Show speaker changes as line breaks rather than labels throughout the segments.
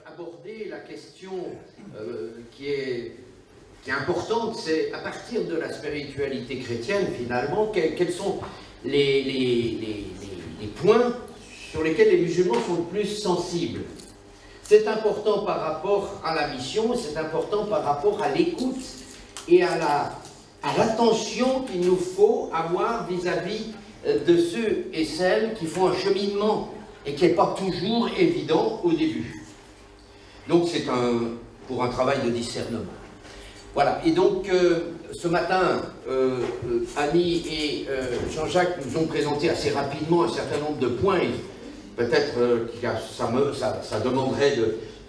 aborder la question qui est importante, c'est à partir de la spiritualité chrétienne, finalement, quels sont les points sur lesquels les musulmans sont le plus sensibles. C'est important par rapport à la mission, c'est important par rapport à l'écoute et à l'attention qu'il nous faut avoir vis-à-vis de ceux et celles qui font un cheminement et qui n'est pas toujours évident au début. Donc c'est pour un travail de discernement. Voilà, et donc ce matin, Annie et Jean-Jacques nous ont présenté assez rapidement un certain nombre de points. Peut-être que ça demanderait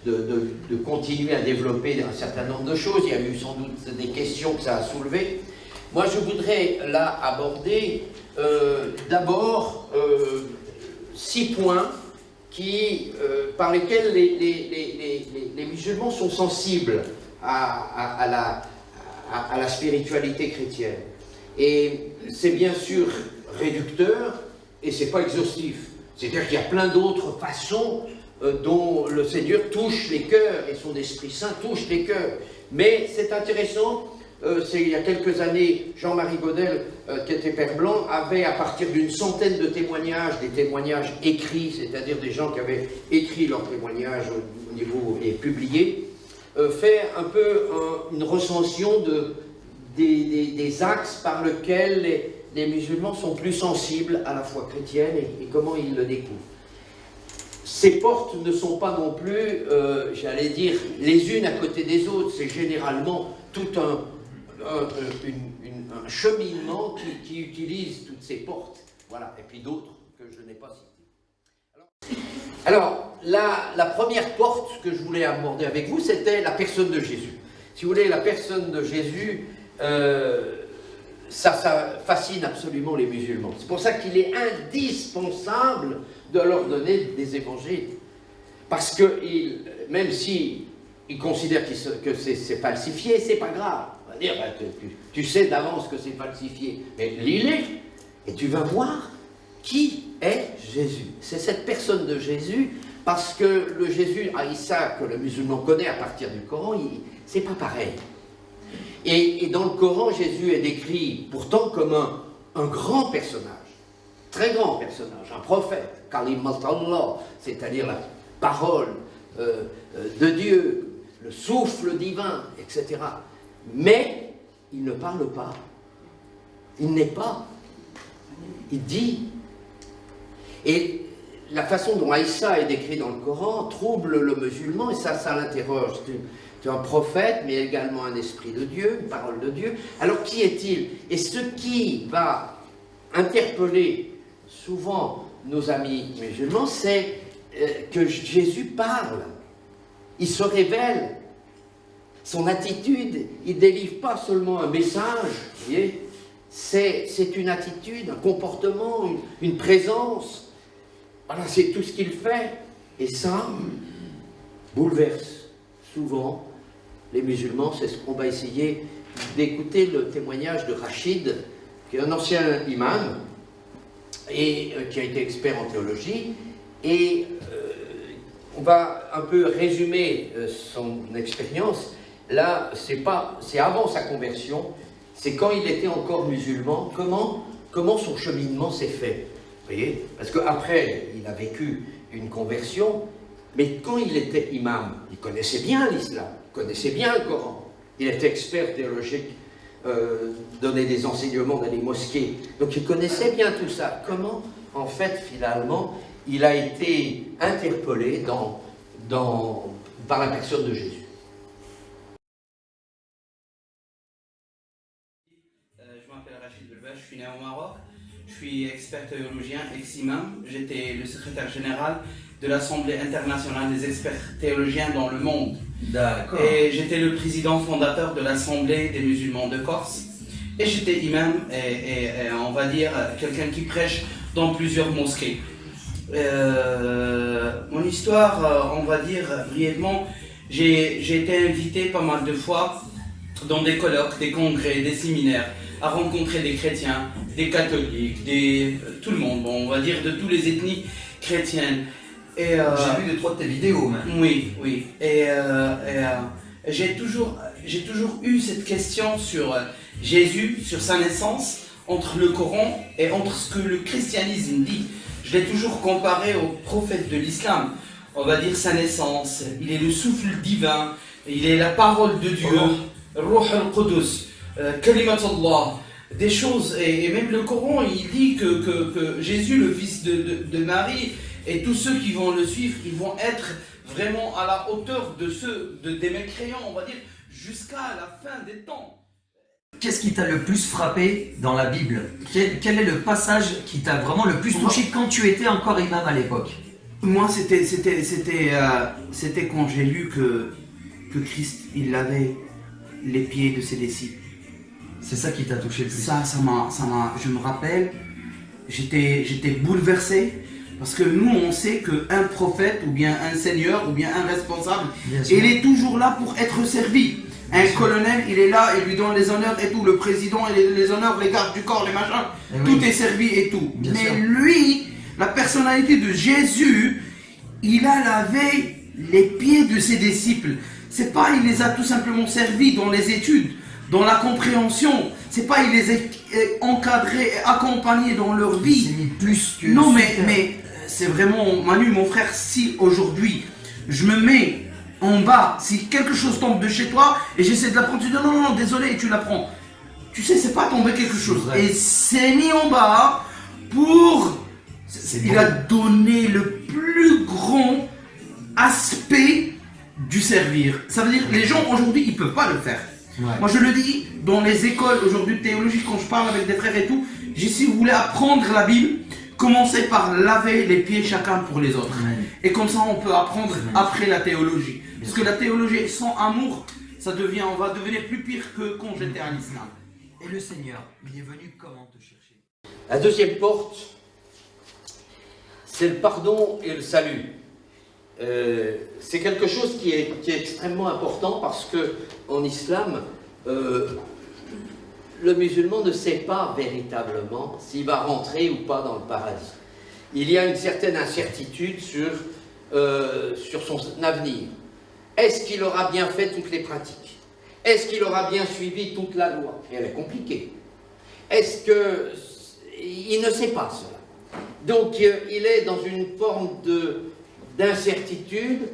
de continuer à développer un certain nombre de choses. Il y a eu sans doute des questions que ça a soulevées. Moi, je voudrais là aborder d'abord 6 points par lesquels les musulmans sont sensibles à la spiritualité chrétienne. Et c'est bien sûr réducteur et c'est pas exhaustif. C'est-à-dire qu'il y a plein d'autres façons dont le Seigneur touche les cœurs et son Esprit Saint touche les cœurs. Mais c'est intéressant, il y a quelques années, Jean-Marie Godel, qui était Père Blanc, avait à partir d'une centaine de témoignages, des témoignages écrits, c'est-à-dire des gens qui avaient écrit leurs témoignages au niveau et publiés, fait un peu une recension des axes par lesquels les musulmans sont plus sensibles à la foi chrétienne et comment ils le découvrent. Ces portes ne sont pas non plus, j'allais dire, les unes à côté des autres. C'est généralement tout un cheminement qui utilise toutes ces portes. Voilà, et puis d'autres que je n'ai pas citées. Alors la première porte que je voulais aborder avec vous, c'était la personne de Jésus. Si vous voulez, la personne de Jésus, ça fascine absolument les musulmans. C'est pour ça qu'il est indispensable de leur donner des évangiles. Parce que même s'ils considèrent que c'est falsifié, c'est pas grave. On va dire, tu sais d'avance que c'est falsifié, mais lis-les et tu vas voir qui est Jésus. C'est cette personne de Jésus, parce que le Jésus Aïssa que le musulman connaît à partir du Coran, c'est pas pareil. Et dans le Coran, Jésus est décrit pourtant comme un grand personnage, très grand personnage, un prophète, Kalimatullah, c'est-à-dire la parole de Dieu, le souffle divin, etc. Mais il ne parle pas, il n'est pas, il dit. Et la façon dont Aïssa est décrit dans le Coran trouble le musulman, et ça l'interroge. C'est un prophète, mais également un esprit de Dieu, une parole de Dieu. Alors qui est-il? Et ce qui va interpeller souvent nos amis musulmans, c'est que Jésus parle, il se révèle. Son attitude, il ne délivre pas seulement un message, vous voyez, c'est une attitude, un comportement, une présence. Voilà, c'est tout ce qu'il fait. Et ça bouleverse souvent les musulmans. C'est ce qu'on va essayer d'écouter le témoignage de Rachid, qui est un ancien imam et qui a été expert en théologie. Et on va un peu résumer son expérience. Là, c'est avant sa conversion, c'est quand il était encore musulman, comment son cheminement s'est fait. Vous voyez? Parce qu'après, il a vécu une conversion, mais quand il était imam, il connaissait bien l'islam, il connaissait bien le Coran, il était expert théologique, donnait des enseignements dans les mosquées, donc il connaissait bien tout ça. Comment, en fait, finalement, il a été interpellé par la personne de Jésus.
Je m'appelle Rachid Belbach, je suis né au Maroc, je suis expert théologien, ex-imam, j'étais le secrétaire général de l'Assemblée internationale des experts théologiens dans le monde.
D'accord.
Et j'étais le président fondateur de l'Assemblée des musulmans de Corse. Et j'étais imam et on va dire quelqu'un qui prêche dans plusieurs mosquées. Mon histoire, on va dire brièvement, j'ai été invité pas mal de fois dans des colloques, des congrès, des séminaires, à rencontrer des chrétiens, des catholiques, tout le monde, bon, on va dire de toutes les ethnies chrétiennes. Et,
J'ai vu 2-3 de tes vidéos même.
oui, oui. J'ai toujours eu cette question sur Jésus, sur sa naissance, entre le Coran et entre ce que le christianisme dit. Je l'ai toujours comparé au prophète de l'islam. On va dire sa naissance, il est le souffle divin, il est la parole de Dieu, Ruh al-Qudus, Kalimat Allah, des choses, et même le Coran, il dit que Jésus, le fils de Marie, et tous ceux qui vont le suivre, ils vont être vraiment à la hauteur de ceux, des mécréants, on va dire, jusqu'à la fin des temps.
Qu'est-ce qui t'a le plus frappé dans la Bible? Quel est le passage qui t'a vraiment le plus touché quand tu étais encore imam à l'époque?
Moi, c'était quand j'ai lu que Christ, il lavait les pieds de ses disciples.
C'est ça qui t'a touché le plus?
Je me rappelle, j'étais bouleversé, parce que nous, on sait qu'un prophète, ou bien un seigneur, ou bien un responsable, il est toujours là pour être servi. Un colonel, il est là, il lui donne les honneurs et tout. Le président, les honneurs, les gardes du corps, les machins, tout est servi et tout. Mais lui, la personnalité de Jésus, il a lavé les pieds de ses disciples. C'est pas, il les a tout simplement servis dans les études, dans la compréhension. C'est pas, il les a encadrés, accompagnés dans leur vie.
C'est mis plus que...
Non, mais c'est vraiment, Manu, mon frère, si aujourd'hui, je me mets en bas, si quelque chose tombe de chez toi, et j'essaie de la prendre, tu dis non, désolé, et tu la prends. Tu sais, c'est pas tombé quelque chose. Et c'est mis en bas pour... Il a donné le plus grand aspect du servir. Ça veut dire, les gens aujourd'hui, ils peuvent pas le faire.
Ouais.
Moi, je le dis, dans les écoles aujourd'hui de théologie, quand je parle avec des frères et tout, j'ai si vous voulez apprendre la Bible, commencez par laver les pieds chacun pour les autres. Et comme ça, on peut apprendre après la théologie. Parce que la théologie sans amour, on va devenir plus pire que quand j'étais à l'islam.
Et le Seigneur, il est venu comment te chercher?
La deuxième porte, c'est le pardon et le salut. C'est quelque chose qui est extrêmement important parce que en islam, le musulman ne sait pas véritablement s'il va rentrer ou pas dans le paradis. Il y a une certaine incertitude sur son avenir. Est-ce qu'il aura bien fait toutes les pratiques? Est-ce qu'il aura bien suivi toute la loi? Et elle est compliquée. Est-ce que... Il ne sait pas cela. Donc il est dans une forme d'incertitude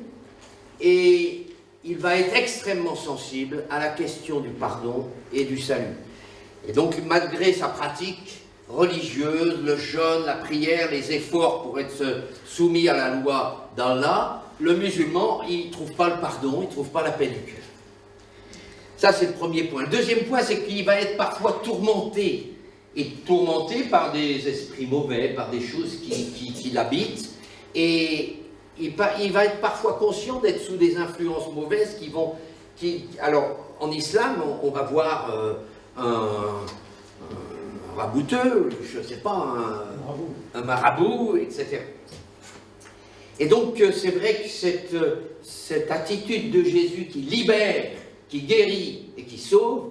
et il va être extrêmement sensible à la question du pardon et du salut. Et donc malgré sa pratique religieuse, le jeûne, la prière, les efforts pour être soumis à la loi d'Allah, le musulman, il ne trouve pas le pardon, il ne trouve pas la paix du cœur. Ça, c'est le premier point. Le deuxième point, c'est qu'il va être parfois tourmenté. Et tourmenté par des esprits mauvais, par des choses qui l'habitent. Et il va être parfois conscient d'être sous des influences mauvaises alors, en islam, on va voir un rabouteux, je ne sais pas, un marabout, etc. Et donc, c'est vrai que cette attitude de Jésus qui libère, qui guérit et qui sauve,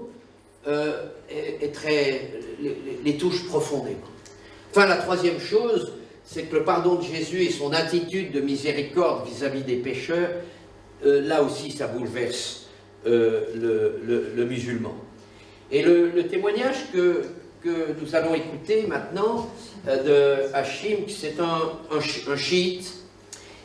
les touche profondément. Enfin, la troisième chose, c'est que le pardon de Jésus et son attitude de miséricorde vis-à-vis des pécheurs, là aussi, ça bouleverse le musulman. Et le témoignage que nous allons écouter maintenant de Hachim, c'est un chiite,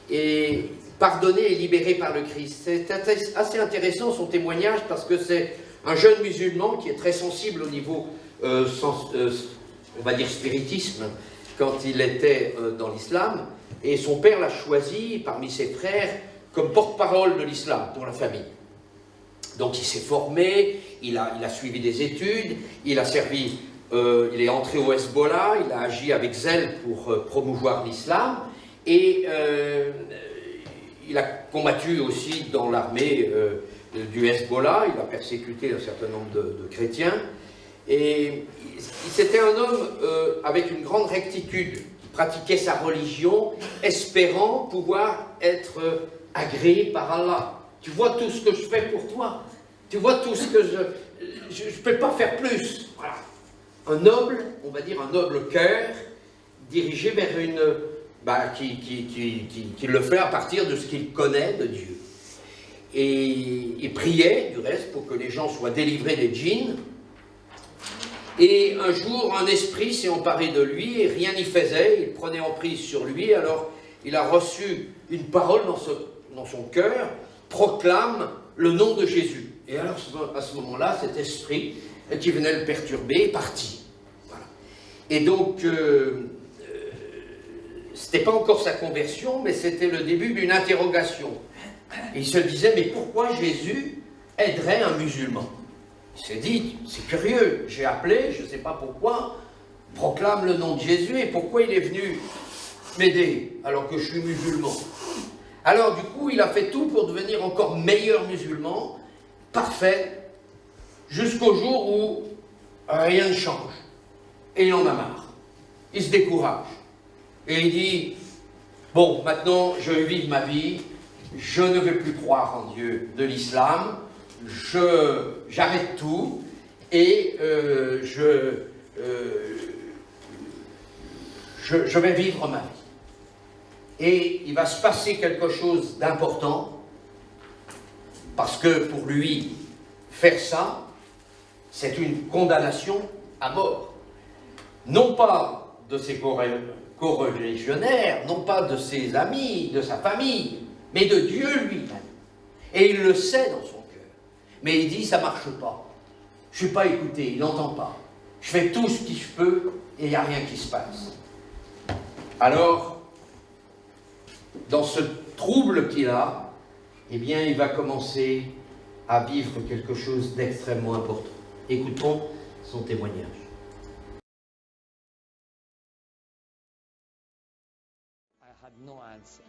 et pardonné et libéré par le Christ. C'est assez intéressant son témoignage parce que c'est un jeune musulman qui est très sensible au niveau, on va dire, spiritisme, quand il était dans l'islam, et son père l'a choisi parmi ses frères comme porte-parole de l'islam pour la famille. Donc il s'est formé, il a suivi des études, il a servi, il est entré au Hezbollah, il a agi avec zèle pour promouvoir l'islam, et il a combattu aussi dans l'armée du Hezbollah, il a persécuté un certain nombre de chrétiens, et c'était un homme avec une grande rectitude, qui pratiquait sa religion, espérant pouvoir être agréé par Allah. Tu vois tout ce que je fais pour toi, tu vois tout ce que je ne peux pas faire plus. Voilà. Un noble, on va dire un noble cœur, dirigé vers qui le fait à partir de ce qu'il connaît de Dieu. Et il priait, du reste, pour que les gens soient délivrés des djinns. Et un jour, un esprit s'est emparé de lui et rien n'y faisait. Il prenait emprise sur lui. Alors, il a reçu une parole dans son cœur, proclame le nom de Jésus. Et alors, à ce moment-là, cet esprit qui venait le perturber est parti. Voilà. Et donc, c'était pas encore sa conversion, mais c'était le début d'une interrogation. Et il se disait, mais pourquoi Jésus aiderait un musulman? Il s'est dit, c'est curieux, j'ai appelé, je ne sais pas pourquoi, proclame le nom de Jésus, et pourquoi il est venu m'aider alors que je suis musulman? Alors du coup, il a fait tout pour devenir encore meilleur musulman, parfait, jusqu'au jour où rien ne change. Et il en a marre. Il se décourage. Et il dit, bon, maintenant je vais vivre ma vie, je ne vais plus croire en Dieu de l'islam, j'arrête tout et je vais vivre ma vie. Et il va se passer quelque chose d'important, parce que pour lui, faire ça, c'est une condamnation à mort. Non pas de ses co-religionnaires, non pas de ses amis, de sa famille, mais de Dieu lui-même. Et il le sait dans son cœur. Mais il dit, ça ne marche pas. Je ne suis pas écouté, il n'entend pas. Je fais tout ce que je peux et il n'y a rien qui se passe. Alors, dans ce trouble qu'il a, eh bien, il va commencer à vivre quelque chose d'extrêmement important. Écoutons son témoignage.
I had no answer.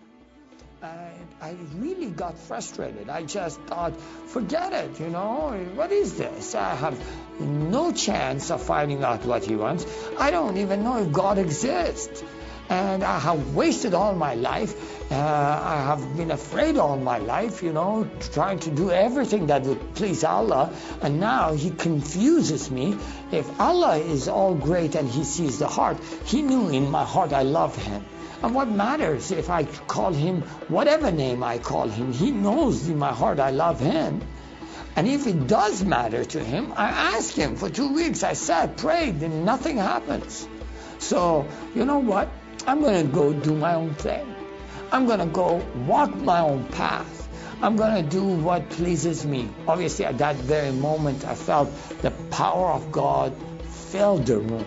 I really got frustrated. I just thought, forget it, you know, what is this? I have no chance of finding out what he wants. I don't even know if God exists. And I have wasted all my life. I have been afraid all my life, you know, trying to do everything that would please Allah. And now he confuses me. If Allah is all great and he sees the heart, he knew in my heart I love him. And what matters if I call him whatever name I call him? He knows in my heart I love him. And if it does matter to him, I ask him. For 2 weeks I sat, prayed, and nothing happens. So, you know what? I'm going to go do my own thing. I'm going to go walk my own path. I'm going to do what pleases me. Obviously, at that very moment, I felt the power of God filled the room.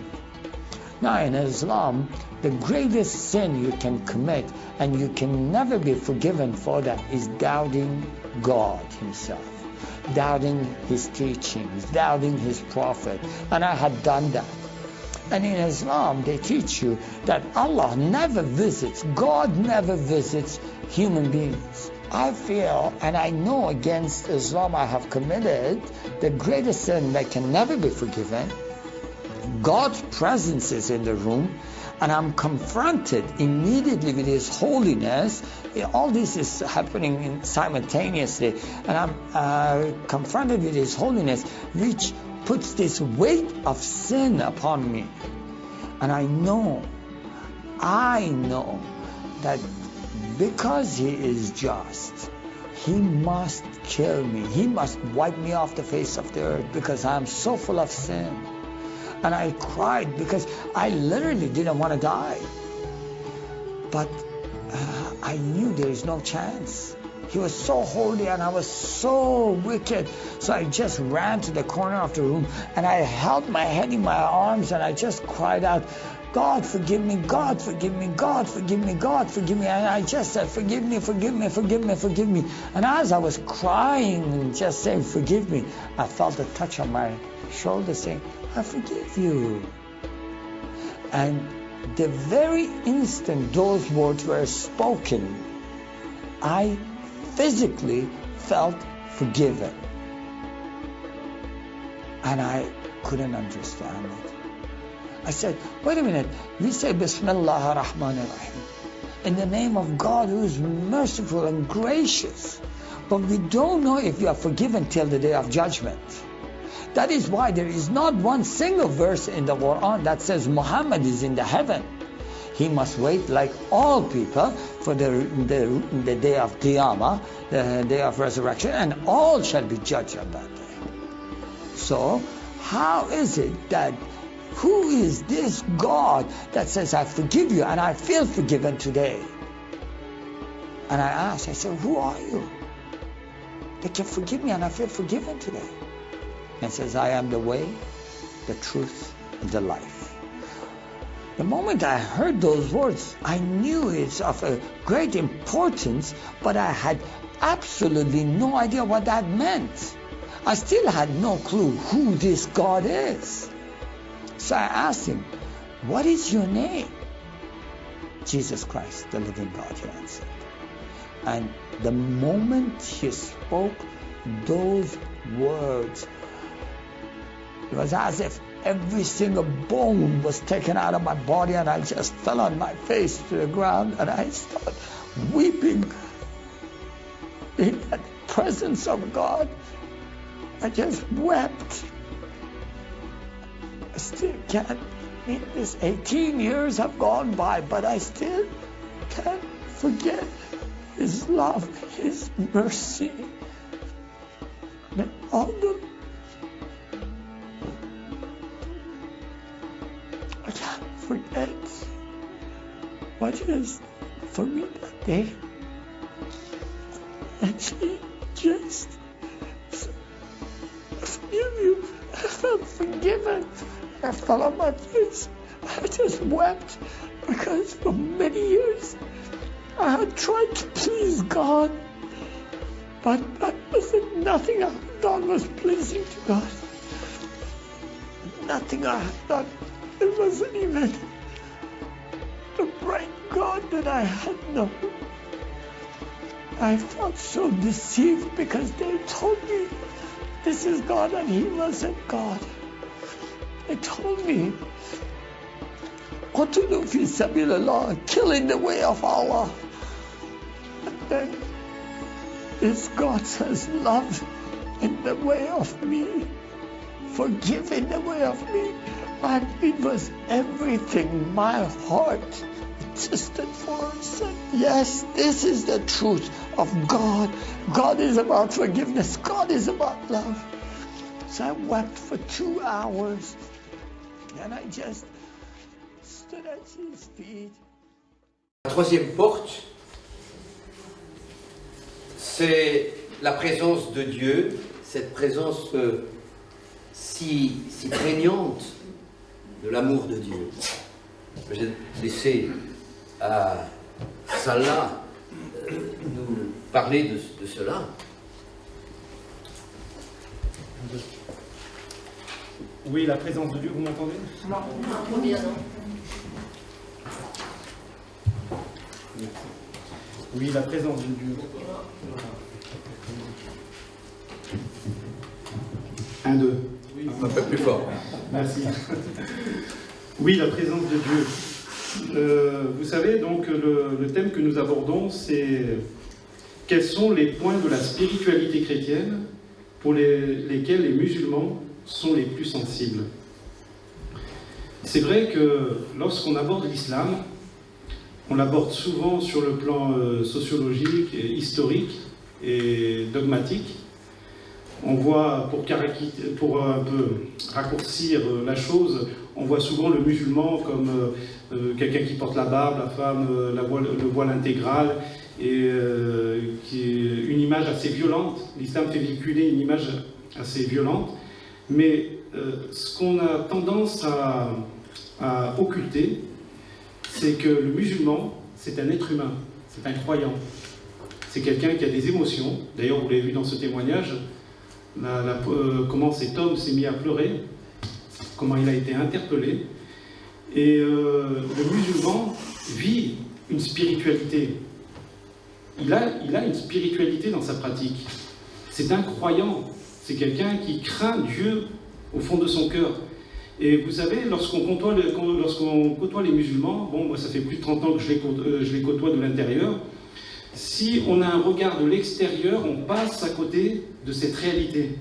Now, in Islam, the greatest sin you can commit, and you can never be forgiven for that, is doubting God himself, doubting his teachings, doubting his prophet. And I had done that. And in Islam, they teach you that Allah never visits, God never visits human beings. I feel, and I know against Islam I have committed the greatest sin that can never be forgiven. God's presence is in the room, and I'm confronted immediately with His holiness. All this is happening simultaneously, and I'm confronted with His holiness, which puts this weight of sin upon me. And I know that because He is just, He must kill me. He must wipe me off the face of the earth because I'm so full of sin. And I cried because I literally didn't want to die. But I knew there is no chance. He was so holy and I was so wicked. So I just ran to the corner of the room and I held my head in my arms and I just cried out, God forgive me, God forgive me, God forgive me, God forgive me. And I just said, forgive me, forgive me, forgive me, forgive me. And as I was crying and just saying, forgive me, I felt a touch on my shoulder saying, I forgive you. And the very instant those words were spoken, I physically felt forgiven. And I couldn't understand it. I said, wait a minute, we say Bismillah ar-Rahman ar-Rahim, in the name of God who is merciful and gracious. But we don't know if we are forgiven till the day of judgment. That is why there is not one single verse in the Quran that says Muhammad is in the heaven. he must wait like all people for the day of Qiyamah, the day of resurrection, and all shall be judged on that day. So, how is it that, who is this God that says, I forgive you and I feel forgiven today? And I asked, I said, who are you? They can forgive me and I feel forgiven today. And says, I am the way, the truth, and the life. The moment I heard those words, I knew it's of a great importance, but I had absolutely no idea what that meant. I still had no clue who this God is. So I asked him, what is your name? Jesus Christ, the living God, he answered. And the moment he spoke those words, it was as if every single bone was taken out of my body, and I just fell on my face to the ground, and I started weeping in the presence of God. I just wept. I still can't, this 18 years have gone by, but I still can't forget his love, his mercy, and all the, I can't forget what he is for me that day. And he just, I forgive you. I felt forgiven. I fell on my face. I just wept because for many years I had tried to please God, but that wasn't, nothing I had done was pleasing to God. Nothing I had done, it wasn't even the right God that I had known. I felt so deceived because they told me this is God and he wasn't God. They told me, "Qutulu fi sabilillah," kill in the way of Allah. And then this God says, love in the way of me, forgive in the way of me. And it was everything my heart insisted for. Said, yes, this is the truth of God. God is about forgiveness. God is about love. So I wept for 2 hours. And I just stood at his feet.
La troisième porte, c'est la présence de Dieu, cette présence si prégnante de l'amour de Dieu. Je vais laisser à Salah nous parler de cela.
Oui, la présence de Dieu, vous m'entendez?
Non, trop bien, non.
Oui, la présence de Dieu. 1, 2.
Oui, un peu plus fort.
Merci. Oui, la présence de Dieu. Vous savez, donc, le thème que nous abordons, c'est quels sont les points de la spiritualité chrétienne pour lesquels les musulmans sont les plus sensibles. C'est vrai que lorsqu'on aborde l'islam, on l'aborde souvent sur le plan sociologique, et historique et dogmatique. On voit, pour un peu raccourcir la chose, on voit souvent le musulman comme quelqu'un qui porte la barbe, la femme, le voile intégral, et qui est une image assez violente. L'islam fait véhiculer une image assez violente. Mais ce qu'on a tendance à occulter, c'est que le musulman, c'est un être humain, c'est un croyant. C'est quelqu'un qui a des émotions. D'ailleurs, vous l'avez vu dans ce témoignage, comment cet homme s'est mis à pleurer, comment il a été interpellé. Et le musulman vit une spiritualité. Il a une spiritualité dans sa pratique. C'est un croyant. C'est quelqu'un qui craint Dieu au fond de son cœur. Et vous savez, lorsqu'on côtoie les musulmans, bon, moi ça fait plus de 30 ans que je les côtoie de l'intérieur, si on a un regard de l'extérieur, on passe à côté de cette réalité,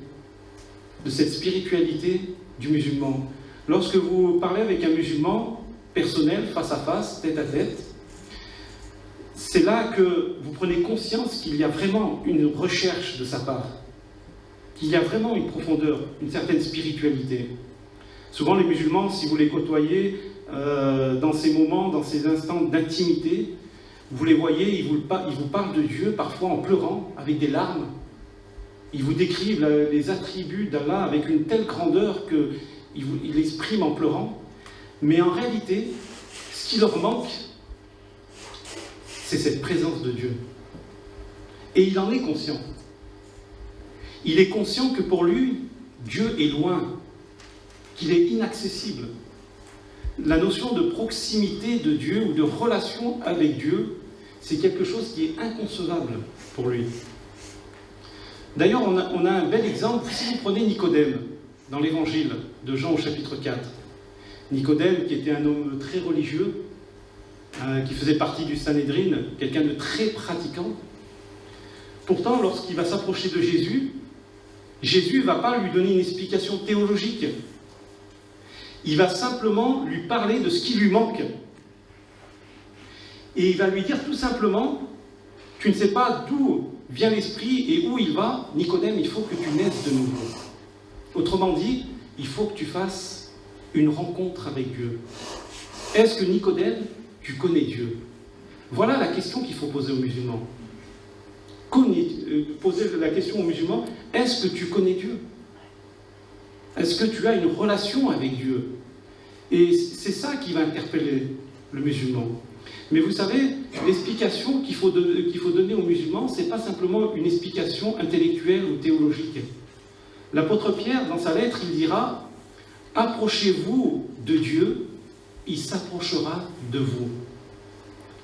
de cette spiritualité du musulman. Lorsque vous parlez avec un musulman, personnel, face à face, tête à tête. C'est là que vous prenez conscience qu'il y a vraiment une recherche de sa part, qu'il y a vraiment une profondeur, une certaine spiritualité. Souvent les musulmans, si vous les côtoyez dans ces moments, dans ces instants d'intimité, vous les voyez, ils vous parlent de Dieu parfois en pleurant, avec des larmes. Ils vous décrivent les attributs d'Allah avec une telle grandeur qu'ils l'expriment en pleurant. Mais en réalité, ce qui leur manque, c'est cette présence de Dieu. Et il en est conscient. Il est conscient que pour lui, Dieu est loin, qu'il est inaccessible. La notion de proximité de Dieu ou de relation avec Dieu, c'est quelque chose qui est inconcevable pour lui. D'ailleurs, on a un bel exemple. Si vous prenez Nicodème, dans l'évangile de Jean au chapitre 4, Nicodème, qui était un homme très religieux, qui faisait partie du Sanhédrin, quelqu'un de très pratiquant. Pourtant, lorsqu'il va s'approcher de Jésus, Jésus ne va pas lui donner une explication théologique. Il va simplement lui parler de ce qui lui manque. Et il va lui dire tout simplement, tu ne sais pas d'où vient l'esprit et où il va, Nicodème, il faut que tu naisses de nouveau. Autrement dit, il faut que tu fasses une rencontre avec Dieu. Est-ce que Nicodème, tu connais Dieu? Voilà la question qu'il faut poser aux musulmans. Poser la question aux musulmans, est-ce que tu connais Dieu? Est-ce que tu as une relation avec Dieu? Et c'est ça qui va interpeller le musulman. Mais vous savez, l'explication qu'il faut donner aux musulmans, ce n'est pas simplement une explication intellectuelle ou théologique. L'apôtre Pierre, dans sa lettre, il dira « Approchez-vous de Dieu, il s'approchera de vous. »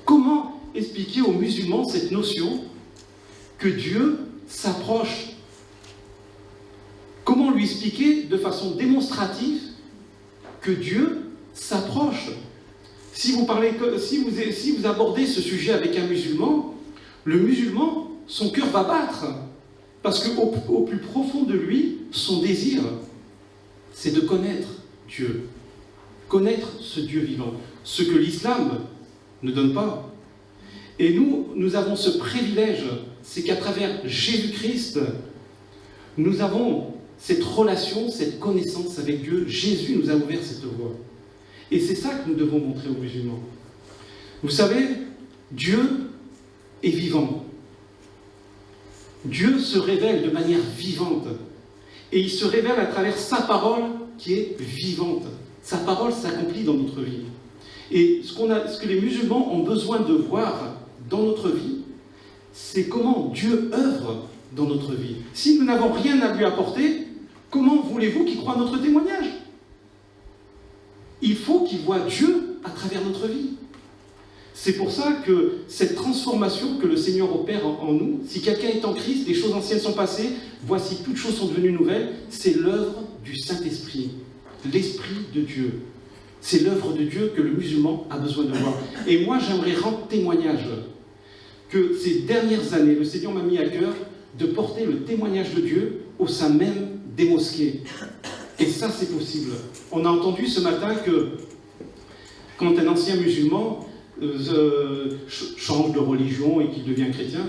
Comment expliquer aux musulmans cette notion que Dieu s'approche? Comment lui expliquer de façon démonstrative que Dieu s'approche? Si vous abordez ce sujet avec un musulman, le musulman, son cœur va battre. Parce qu'au plus profond de lui, son désir, c'est de connaître Dieu. Connaître ce Dieu vivant. Ce que l'islam ne donne pas. Et nous avons ce privilège, c'est qu'à travers Jésus-Christ, nous avons cette relation, cette connaissance avec Dieu. Jésus nous a ouvert cette voie. Et c'est ça que nous devons montrer aux musulmans. Vous savez, Dieu est vivant. Dieu se révèle de manière vivante. Et il se révèle à travers sa parole qui est vivante. Sa parole s'accomplit dans notre vie. Et ce que les musulmans ont besoin de voir dans notre vie, c'est comment Dieu œuvre dans notre vie. Si nous n'avons rien à lui apporter, comment voulez-vous qu'il croie notre témoignage? Il faut qu'il voie Dieu à travers notre vie. C'est pour ça que cette transformation que le Seigneur opère en nous, si quelqu'un est en Christ, les choses anciennes sont passées, voici toutes choses sont devenues nouvelles, c'est l'œuvre du Saint-Esprit, l'Esprit de Dieu. C'est l'œuvre de Dieu que le musulman a besoin de voir. Et moi, j'aimerais rendre témoignage que ces dernières années, le Seigneur m'a mis à cœur de porter le témoignage de Dieu au sein même des mosquées. Et ça, c'est possible. On a entendu ce matin que quand un ancien musulman change de religion et qu'il devient chrétien,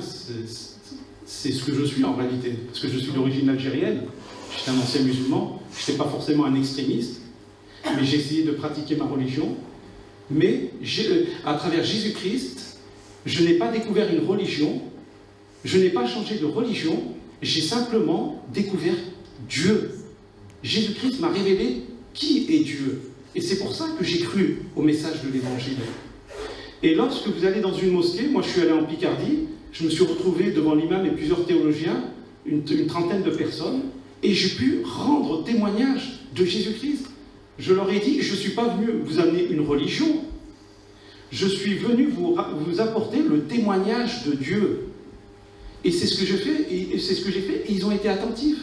c'est ce que je suis en réalité. Parce que je suis d'origine algérienne, j'étais un ancien musulman, je n'étais pas forcément un extrémiste, mais j'ai essayé de pratiquer ma religion. Mais à travers Jésus-Christ, je n'ai pas découvert une religion, je n'ai pas changé de religion, j'ai simplement découvert Dieu. Jésus-Christ m'a révélé qui est Dieu. Et c'est pour ça que j'ai cru au message de l'Évangile. Et lorsque vous allez dans une mosquée, moi je suis allé en Picardie, je me suis retrouvé devant l'imam et plusieurs théologiens, une trentaine de personnes, et j'ai pu rendre témoignage de Jésus-Christ. Je leur ai dit que je ne suis pas venu vous amener une religion, je suis venu vous apporter le témoignage de Dieu. Et c'est ce que j'ai fait, et ils ont été attentifs.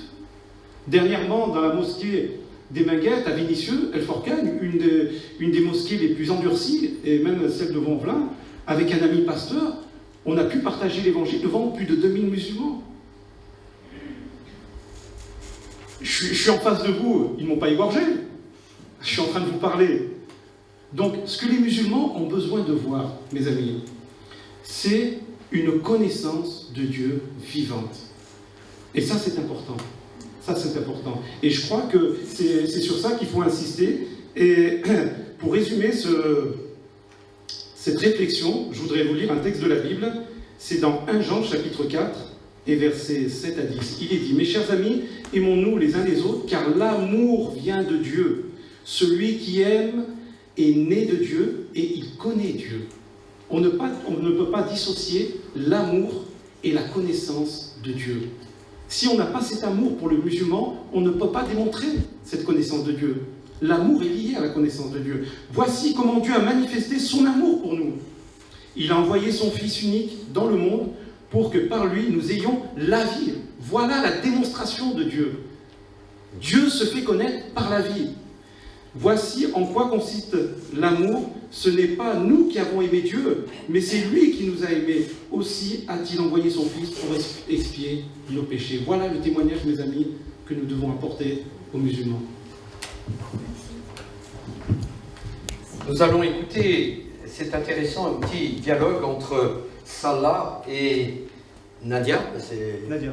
Dernièrement, dans la mosquée des Minguettes, à Vénissieux, El Forcane, une des mosquées les plus endurcies, et même celle de Vonvelin, avec un ami pasteur, on a pu partager l'évangile devant plus de 2000 musulmans. Je suis en face de vous, ils ne m'ont pas égorgé. Je suis en train de vous parler. Donc, ce que les musulmans ont besoin de voir, mes amis, c'est une connaissance de Dieu vivante. Et ça, c'est important. Ça, c'est important. Et je crois que c'est sur ça qu'il faut insister. Et pour résumer cette réflexion, je voudrais vous lire un texte de la Bible. C'est dans 1 Jean, chapitre 4, et versets 7 à 10. Il est dit « Mes chers amis, aimons-nous les uns les autres, car l'amour vient de Dieu. Celui qui aime est né de Dieu, et il connaît Dieu. » On ne peut pas dissocier l'amour et la connaissance de Dieu. Si on n'a pas cet amour pour le musulman, on ne peut pas démontrer cette connaissance de Dieu. L'amour est lié à la connaissance de Dieu. Voici comment Dieu a manifesté son amour pour nous. Il a envoyé son Fils unique dans le monde pour que par lui nous ayons la vie. Voilà la démonstration de Dieu. Dieu se fait connaître par la vie. Voici en quoi consiste l'amour. Ce n'est pas nous qui avons aimé Dieu, mais c'est lui qui nous a aimés. Aussi a-t-il envoyé son Fils pour expier nos péchés. Voilà le témoignage, mes amis, que nous devons apporter aux musulmans.
Nous allons écouter, c'est intéressant, un petit dialogue entre Salah et Nadia. C'est
Nadia.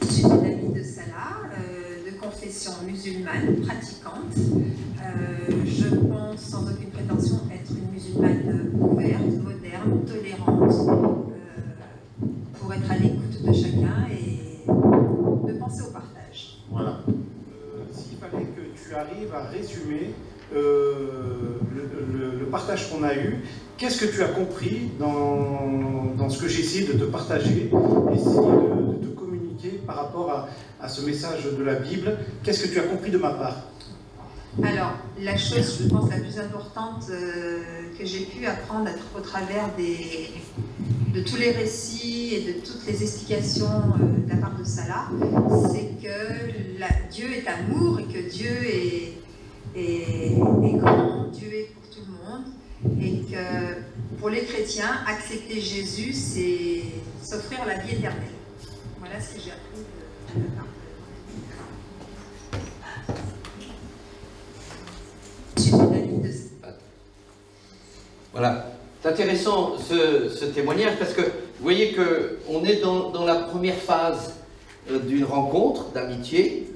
Je suis une amie de Salah, de confession musulmane, pratiquante. Je pense, sans aucune prétention, être une musulmane ouverte, moderne, tolérante, pour être à l'écoute de chacun et de penser au partage.
Voilà. S'il fallait que tu arrives à résumer le partage qu'on a eu, qu'est-ce que tu as compris dans ce que j'ai essayé de te partager, essayer de te communiquer par rapport à ce message de la Bible? Qu'est-ce que tu as compris de ma part?
Alors, la chose, je pense, la plus importante que j'ai pu apprendre au travers de tous les récits et de toutes les explications de la part de Salah, c'est que Dieu est amour et que Dieu est grand, Dieu est pour tout le monde, et que pour les chrétiens, accepter Jésus, c'est s'offrir la vie éternelle. Voilà ce que j'ai appris de la part de
Voilà. C'est intéressant ce témoignage parce que vous voyez qu'on est dans la première phase d'une rencontre, d'amitié.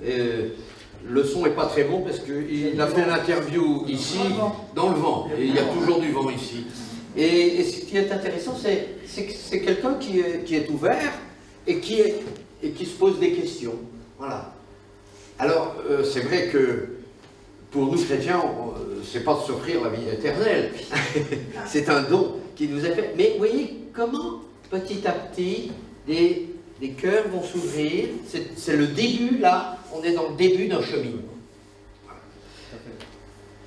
Le son n'est pas très bon parce qu'il a fait l'interview ici, dans le vent. Et il y a toujours du vent ici. Et ce qui est intéressant, c'est que c'est quelqu'un qui est ouvert et qui se pose des questions. Voilà. Alors, c'est vrai que pour nous chrétiens, c'est pas de s'offrir la vie éternelle. C'est un don qui nous est fait. Mais vous voyez comment, petit à petit, les cœurs vont s'ouvrir. C'est le début, là. On est dans le début d'un cheminement.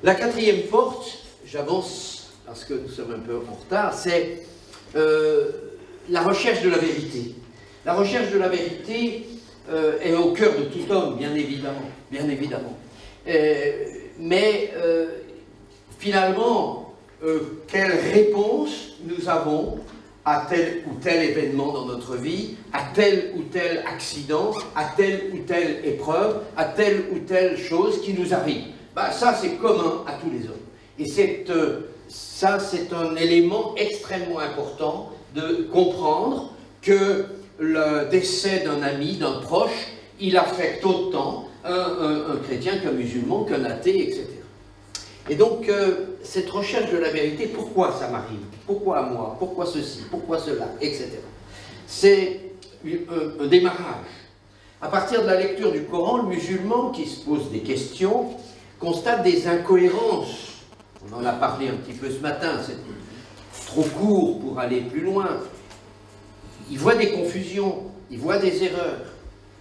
La quatrième porte, j'avance parce que nous sommes un peu en retard, c'est la recherche de la vérité. La recherche de la vérité est au cœur de tout homme, bien évidemment. Bien évidemment. Mais finalement, quelle réponse nous avons à tel ou tel événement dans notre vie, à tel ou tel accident, à telle ou telle épreuve, à telle ou telle chose qui nous arrive. Ben, ça, c'est commun à tous les hommes. Et ça, c'est un élément extrêmement important de comprendre que le décès d'un ami, d'un proche, il affecte autant un chrétien qu'un musulman, qu'un athée, etc. Et donc, cette recherche de la vérité, pourquoi ça m'arrive? Pourquoi à moi? Pourquoi ceci? Pourquoi cela? Etc. C'est un démarrage. À partir de la lecture du Coran, le musulman qui se pose des questions constate des incohérences. On en a parlé un petit peu ce matin, c'est trop court pour aller plus loin. Il voit des confusions, il voit des erreurs.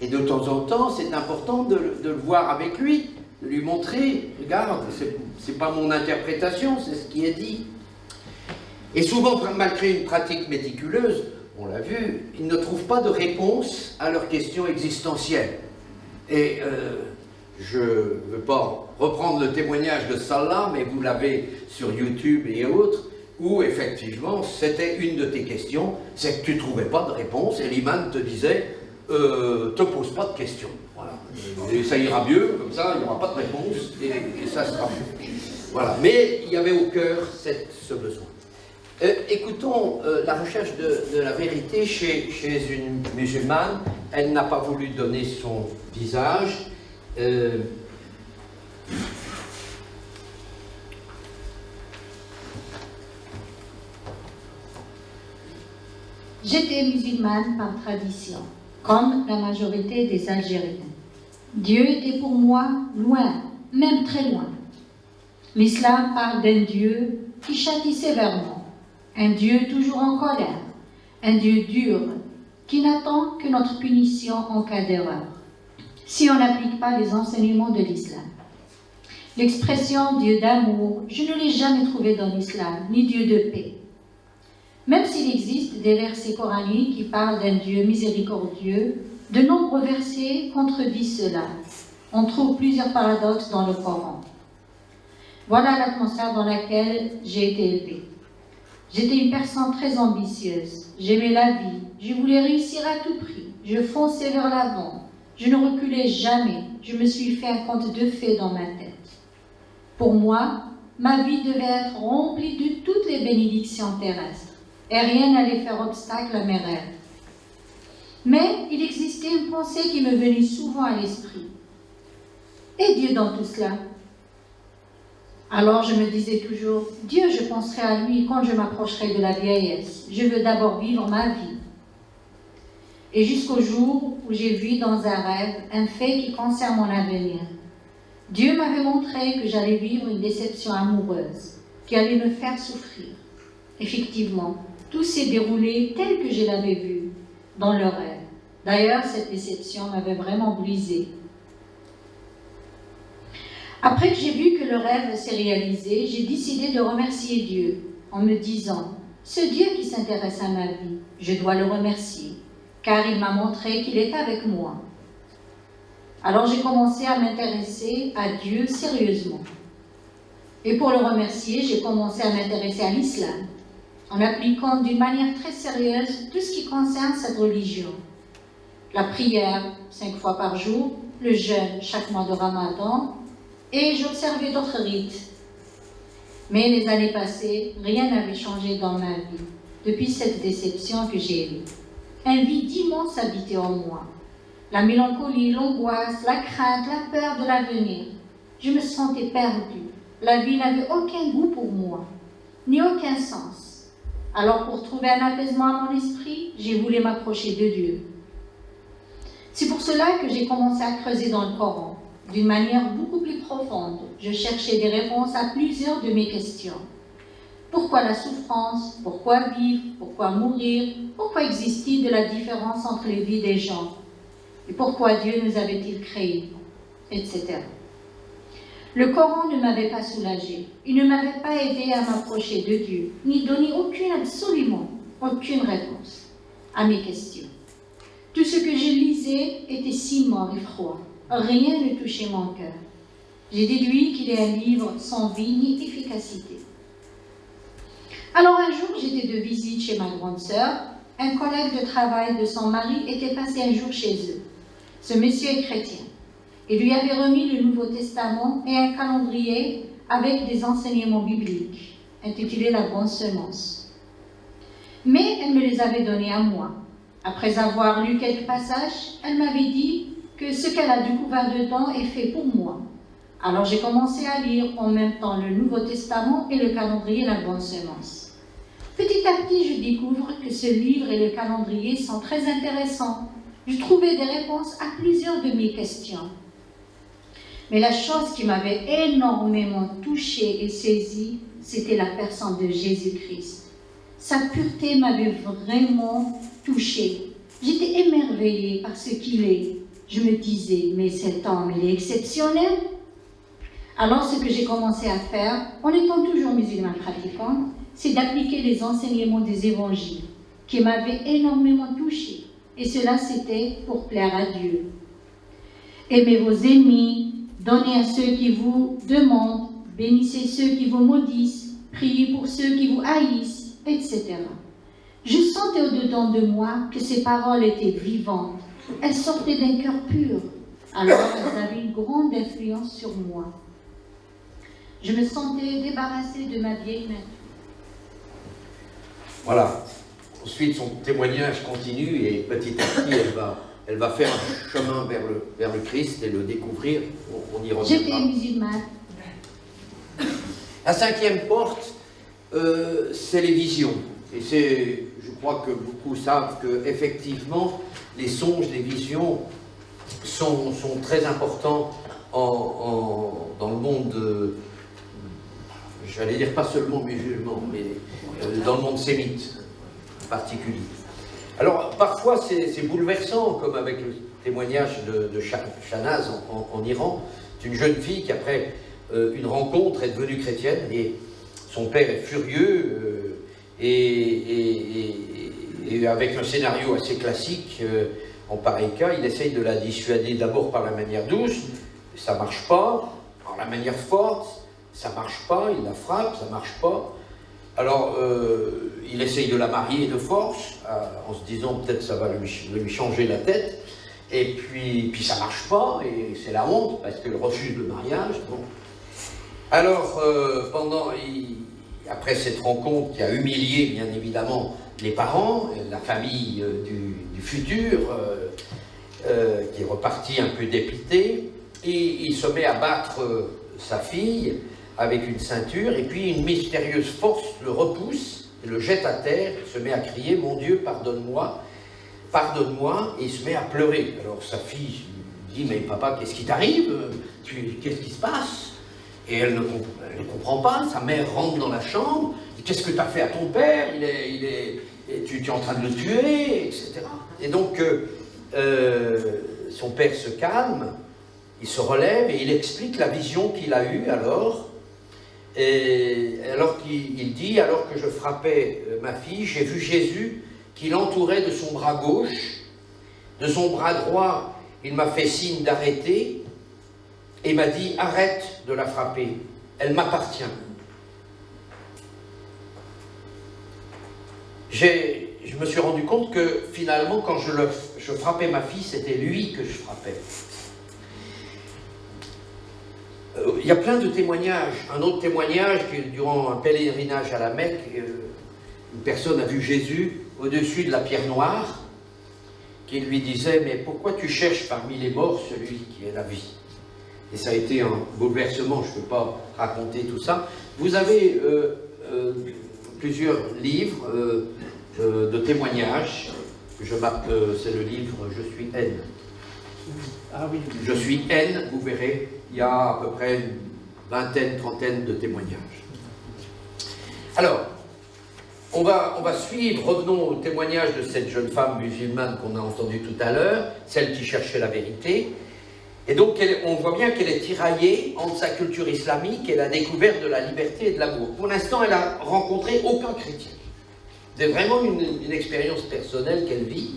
Et de temps en temps, c'est important de le voir avec lui, de lui montrer, regarde, c'est pas mon interprétation, c'est ce qui est dit. Et souvent, malgré une pratique méticuleuse, on l'a vu, ils ne trouvent pas de réponse à leurs questions existentielles. Et je ne veux pas reprendre le témoignage de Salah, mais vous l'avez sur YouTube et autres, où effectivement, c'était une de tes questions, c'est que tu ne trouvais pas de réponse, et l'imam te disait, te pose pas de questions. Voilà. Et ça ira mieux, comme ça, il n'y aura pas de réponse, et ça sera mieux. Voilà. Mais il y avait au cœur ce besoin. Écoutons la recherche de la vérité chez une musulmane. Elle n'a pas voulu donner son visage.
J'étais musulmane par tradition, comme la majorité des Algériens. Dieu était pour moi loin, même très loin. L'islam parle d'un Dieu qui châtie sévèrement, un Dieu toujours en colère, un Dieu dur, qui n'attend que notre punition en cas d'erreur, si on n'applique pas les enseignements de l'islam. L'expression Dieu d'amour, je ne l'ai jamais trouvée dans l'islam, ni Dieu de paix. Même s'il existe des versets coraniques qui parlent d'un Dieu miséricordieux, de nombreux versets contredisent cela. On trouve plusieurs paradoxes dans le Coran. Voilà l'atmosphère dans laquelle j'ai été élevée. J'étais une personne très ambitieuse. J'aimais la vie. Je voulais réussir à tout prix. Je fonçais vers l'avant. Je ne reculais jamais. Je me suis fait un conte de fées dans ma tête. Pour moi, ma vie devait être remplie de toutes les bénédictions terrestres. Et rien n'allait faire obstacle à mes rêves. Mais il existait une pensée qui me venait souvent à l'esprit. Et Dieu dans tout cela? Alors je me disais toujours, Dieu, je penserai à lui quand je m'approcherai de la vieillesse. Je veux d'abord vivre ma vie. Et jusqu'au jour où j'ai vu dans un rêve un fait qui concerne mon avenir. Dieu m'avait montré que j'allais vivre une déception amoureuse, qui allait me faire souffrir. Effectivement, tout s'est déroulé tel que je l'avais vu dans le rêve. D'ailleurs, cette déception m'avait vraiment brisée. Après que j'ai vu que le rêve s'est réalisé, j'ai décidé de remercier Dieu en me disant, ce Dieu qui s'intéresse à ma vie, je dois le remercier, car il m'a montré qu'il est avec moi. Alors j'ai commencé à m'intéresser à Dieu sérieusement. Et pour le remercier, j'ai commencé à m'intéresser à l'islam, en appliquant d'une manière très sérieuse tout ce qui concerne cette religion. La prière 5 fois par jour, le jeûne chaque mois de Ramadan, et j'observais d'autres rites. Mais les années passées, rien n'avait changé dans ma vie, depuis cette déception que j'ai eue. Un vide immense habitait en moi. La mélancolie, l'angoisse, la crainte, la peur de l'avenir. Je me sentais perdue. La vie n'avait aucun goût pour moi, ni aucun sens. Alors pour trouver un apaisement à mon esprit, j'ai voulu m'approcher de Dieu. C'est pour cela que j'ai commencé à creuser dans le Coran, d'une manière beaucoup plus profonde. Je cherchais des réponses à plusieurs de mes questions. Pourquoi la souffrance? Pourquoi vivre? Pourquoi mourir? Pourquoi existe-t-il de la différence entre les vies des gens? Et pourquoi Dieu nous avait-il créés? Etc. Le Coran ne m'avait pas soulagée. Il ne m'avait pas aidé à m'approcher de Dieu, ni donné absolument aucune réponse à mes questions. Tout ce que je lisais était si mort et froid. Rien ne touchait mon cœur. J'ai déduit qu'il est un livre sans vie ni efficacité. Alors un jour, j'étais de visite chez ma grande sœur. Un collègue de travail de son mari était passé un jour chez eux. Ce monsieur est chrétien. Il lui avait remis le Nouveau Testament et un calendrier avec des enseignements bibliques, intitulé La bonne semence. Mais elle me les avait donnés à moi. Après avoir lu quelques passages, elle m'avait dit que ce qu'elle a découvert dedans est fait pour moi. Alors j'ai commencé à lire en même temps le Nouveau Testament et le calendrier La bonne semence. Petit à petit, je découvre que ce livre et le calendrier sont très intéressants. Je trouvais des réponses à plusieurs de mes questions. Mais la chose qui m'avait énormément touchée et saisie, c'était la personne de Jésus-Christ. Sa pureté m'avait vraiment touchée. J'étais émerveillée par ce qu'il est. Je me disais, mais cet homme, il est exceptionnel. Alors ce que j'ai commencé à faire, en étant toujours musulmane pratiquante, c'est d'appliquer les enseignements des évangiles, qui m'avaient énormément touchée. Et cela, c'était pour plaire à Dieu. Aimez vos ennemis, donnez à ceux qui vous demandent, bénissez ceux qui vous maudissent, priez pour ceux qui vous haïssent, etc. Je sentais au-dedans de moi que ces paroles étaient vivantes. Elles sortaient d'un cœur pur. Alors, elles avaient une grande influence sur moi. Je me sentais débarrassée de ma vieille nature.
Voilà. Ensuite, son témoignage continue et petit à petit, elle va faire un chemin vers le Christ et le découvrir. On y reviendra.
J'étais musulmane.
La cinquième porte, c'est les visions. Et je crois que beaucoup savent que effectivement, les songes, les visions sont très importants dans le monde, j'allais dire pas seulement musulman, mais dans le monde sémite en particulier. Alors parfois c'est bouleversant, comme avec le témoignage de Shahnaz en Iran. C'est une jeune fille qui, après une rencontre, est devenue chrétienne et son père est furieux et avec un scénario assez classique, en pareil cas, il essaye de la dissuader d'abord par la manière douce, ça ne marche pas, par la manière forte, ça ne marche pas, il la frappe, ça ne marche pas. Alors, il essaye de la marier de force, en se disant peut-être ça va lui changer la tête, et puis ça ne marche pas, et c'est la honte, parce qu'elle refuse le mariage. Bon. Alors, après cette rencontre qui a humilié, bien évidemment, les parents, la famille du futur, qui est reparti un peu dépité, et il se met à battre sa fille avec une ceinture, et puis une mystérieuse force le repousse, et le jette à terre, il se met à crier « Mon Dieu, pardonne-moi, pardonne-moi », et il se met à pleurer. Alors sa fille dit « Mais papa, qu'est-ce qui t'arrive? Qu'est-ce qui se passe ?» Et elle ne comprend pas, sa mère rentre dans la chambre, « Qu'est-ce que tu as fait à ton père? Tu es en train de le tuer, etc. » Et donc, son père se calme, il se relève et il explique la vision qu'il a eue alors. Et alors qu'il dit, alors que je frappais ma fille, j'ai vu Jésus qui l'entourait de son bras gauche, de son bras droit, il m'a fait signe d'arrêter et m'a dit, arrête de la frapper, elle m'appartient. Je me suis rendu compte que finalement, quand je frappais ma fille, c'était lui que je frappais. Il y a plein de témoignages. Un autre témoignage, durant un pèlerinage à la Mecque, une personne a vu Jésus au-dessus de la pierre noire, qui lui disait « Mais pourquoi tu cherches parmi les morts celui qui est la vie ?» Et ça a été un bouleversement, je ne peux pas raconter tout ça. Vous avez plusieurs livres de témoignages. C'est le livre « Je suis haine ».
Ah oui.
Je suis haine, vous verrez, il y a à peu près une vingtaine, trentaine de témoignages. Alors, on va suivre, revenons au témoignage de cette jeune femme musulmane qu'on a entendue tout à l'heure, celle qui cherchait la vérité. Et donc, on voit bien qu'elle est tiraillée entre sa culture islamique et la découverte de la liberté et de l'amour. Pour l'instant, elle n'a rencontré aucun chrétien. C'est vraiment une expérience personnelle qu'elle vit.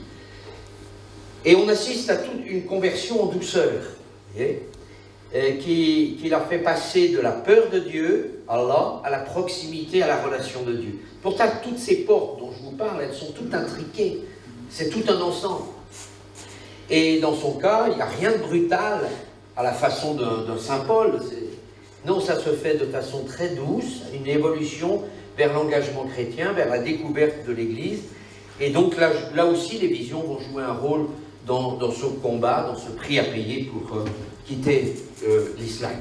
Et on assiste à toute une conversion en douceur, qui la fait passer de la peur de Dieu, Allah, à la proximité, à la relation de Dieu. Pourtant, toutes ces portes dont je vous parle, elles sont toutes intriquées. C'est tout un ensemble. Et dans son cas, il n'y a rien de brutal à la façon d'un Saint Paul. Non, ça se fait de façon très douce, une évolution vers l'engagement chrétien, vers la découverte de l'Église. Et donc là aussi, les visions vont jouer un rôle dans ce combat, dans ce prix à payer pour quitter l'islam.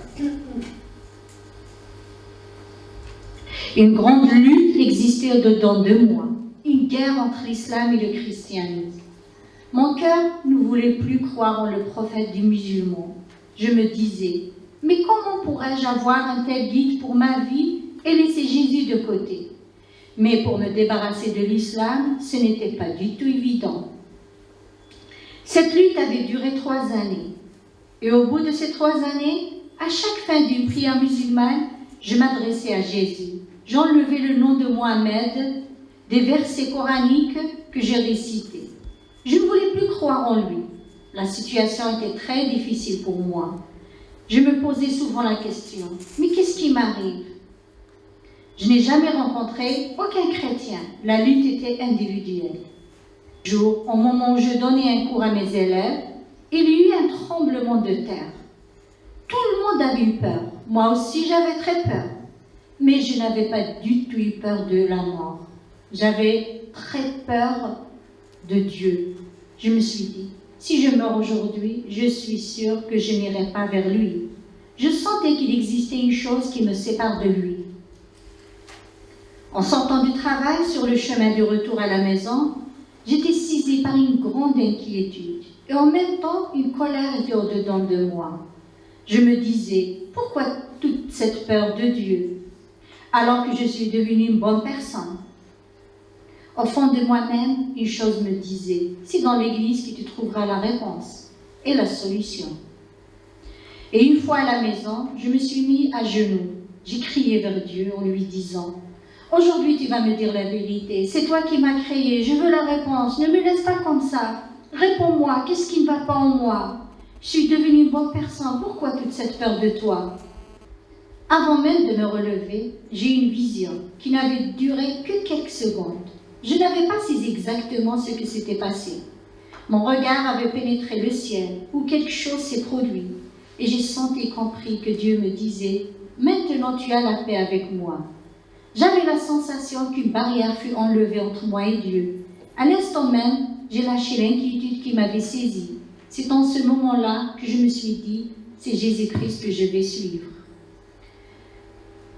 Une grande lutte existait au-dedans de moi, une guerre entre l'islam et le christianisme. Mon cœur ne voulait plus croire en le prophète du musulman. Je me disais, mais comment pourrais-je avoir un tel guide pour ma vie et laisser Jésus de côté? Mais pour me débarrasser de l'islam, ce n'était pas du tout évident. Cette lutte avait duré 3 années. Et au bout de ces 3 années, à chaque fin d'une prière musulmane, je m'adressais à Jésus. J'enlevais le nom de Mohamed des versets coraniques que je récitais. Je ne voulais plus croire en lui. La situation était très difficile pour moi. Je me posais souvent la question, mais qu'est-ce qui m'arrive? Je n'ai jamais rencontré aucun chrétien. La lutte était individuelle. Un jour, au moment où je donnais un cours à mes élèves, il y eut un tremblement de terre. Tout le monde avait eu peur. Moi aussi, j'avais très peur. Mais je n'avais pas du tout eu peur de la mort. J'avais très peur de Dieu. Je me suis dit, si je meurs aujourd'hui, je suis sûre que je n'irai pas vers lui. Je sentais qu'il existait une chose qui me sépare de lui. En sortant du travail, sur le chemin du retour à la maison, j'étais saisie par une grande inquiétude. Et en même temps, une colère était au-dedans de moi. Je me disais, pourquoi toute cette peur de Dieu, alors que je suis devenue une bonne personne? Au fond de moi-même, une chose me disait, c'est dans l'Église que tu trouveras la réponse et la solution. Et une fois à la maison, je me suis mis à genoux. J'ai crié vers Dieu en lui disant, aujourd'hui tu vas me dire la vérité, c'est toi qui m'as créé, je veux la réponse, ne me laisse pas comme ça. Réponds-moi, qu'est-ce qui ne va pas en moi? Je suis devenue une bonne personne, pourquoi toute cette peur de toi? Avant même de me relever, j'ai eu une vision qui n'avait duré que quelques secondes. Je n'avais pas su exactement ce qui s'était passé. Mon regard avait pénétré le ciel où quelque chose s'est produit et j'ai senti et compris que Dieu me disait « Maintenant tu as la paix avec moi ». J'avais la sensation qu'une barrière fut enlevée entre moi et Dieu. À l'instant même, j'ai lâché l'inquiétude qui m'avait saisie. C'est en ce moment-là que je me suis dit « C'est Jésus-Christ que je vais suivre ».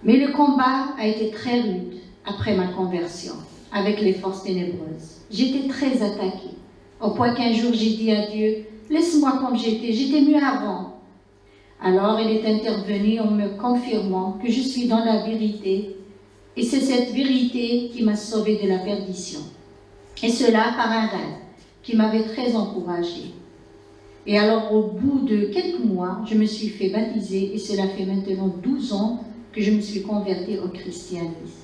Mais le combat a été très rude après ma conversion avec les forces ténébreuses. J'étais très attaquée, au point qu'un jour j'ai dit à Dieu « Laisse-moi comme j'étais mieux avant ». Alors il est intervenu en me confirmant que je suis dans la vérité et c'est cette vérité qui m'a sauvée de la perdition. Et cela par un rêve qui m'avait très encouragée. Et alors au bout de quelques mois, je me suis fait baptiser et cela fait maintenant 12 ans que je me suis convertie au christianisme.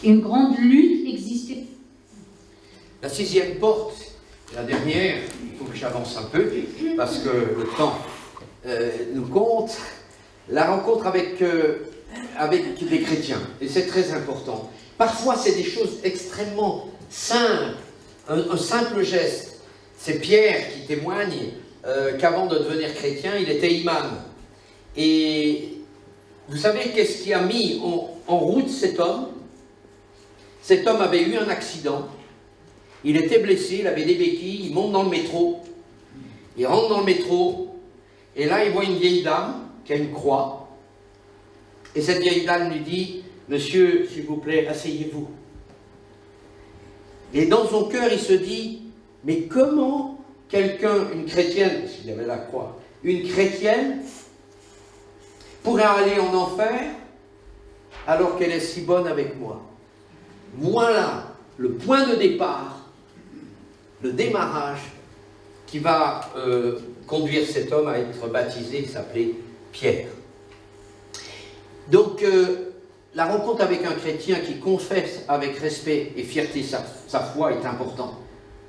Une grande lutte existait.
La 6e porte, la dernière, il faut que j'avance un peu, parce que le temps nous compte, la rencontre avec des chrétiens, et c'est très important. Parfois, c'est des choses extrêmement simples, un simple geste. C'est Pierre qui témoigne qu'avant de devenir chrétien, il était imam. Et vous savez qu'est-ce qui a mis en route cet homme? Cet homme avait eu un accident, il était blessé, il avait des béquilles, il monte dans le métro, il rentre dans le métro, et là il voit une vieille dame qui a une croix, et cette vieille dame lui dit « Monsieur, s'il vous plaît, asseyez-vous ». Et dans son cœur, il se dit « Mais comment quelqu'un, une chrétienne, parce qu'il avait la croix, une chrétienne, pourrait aller en enfer alors qu'elle est si bonne avec moi ?» Voilà le point de départ, le démarrage qui va conduire cet homme à être baptisé, il s'appelait Pierre. Donc, la rencontre avec un chrétien qui confesse avec respect et fierté sa foi est importante.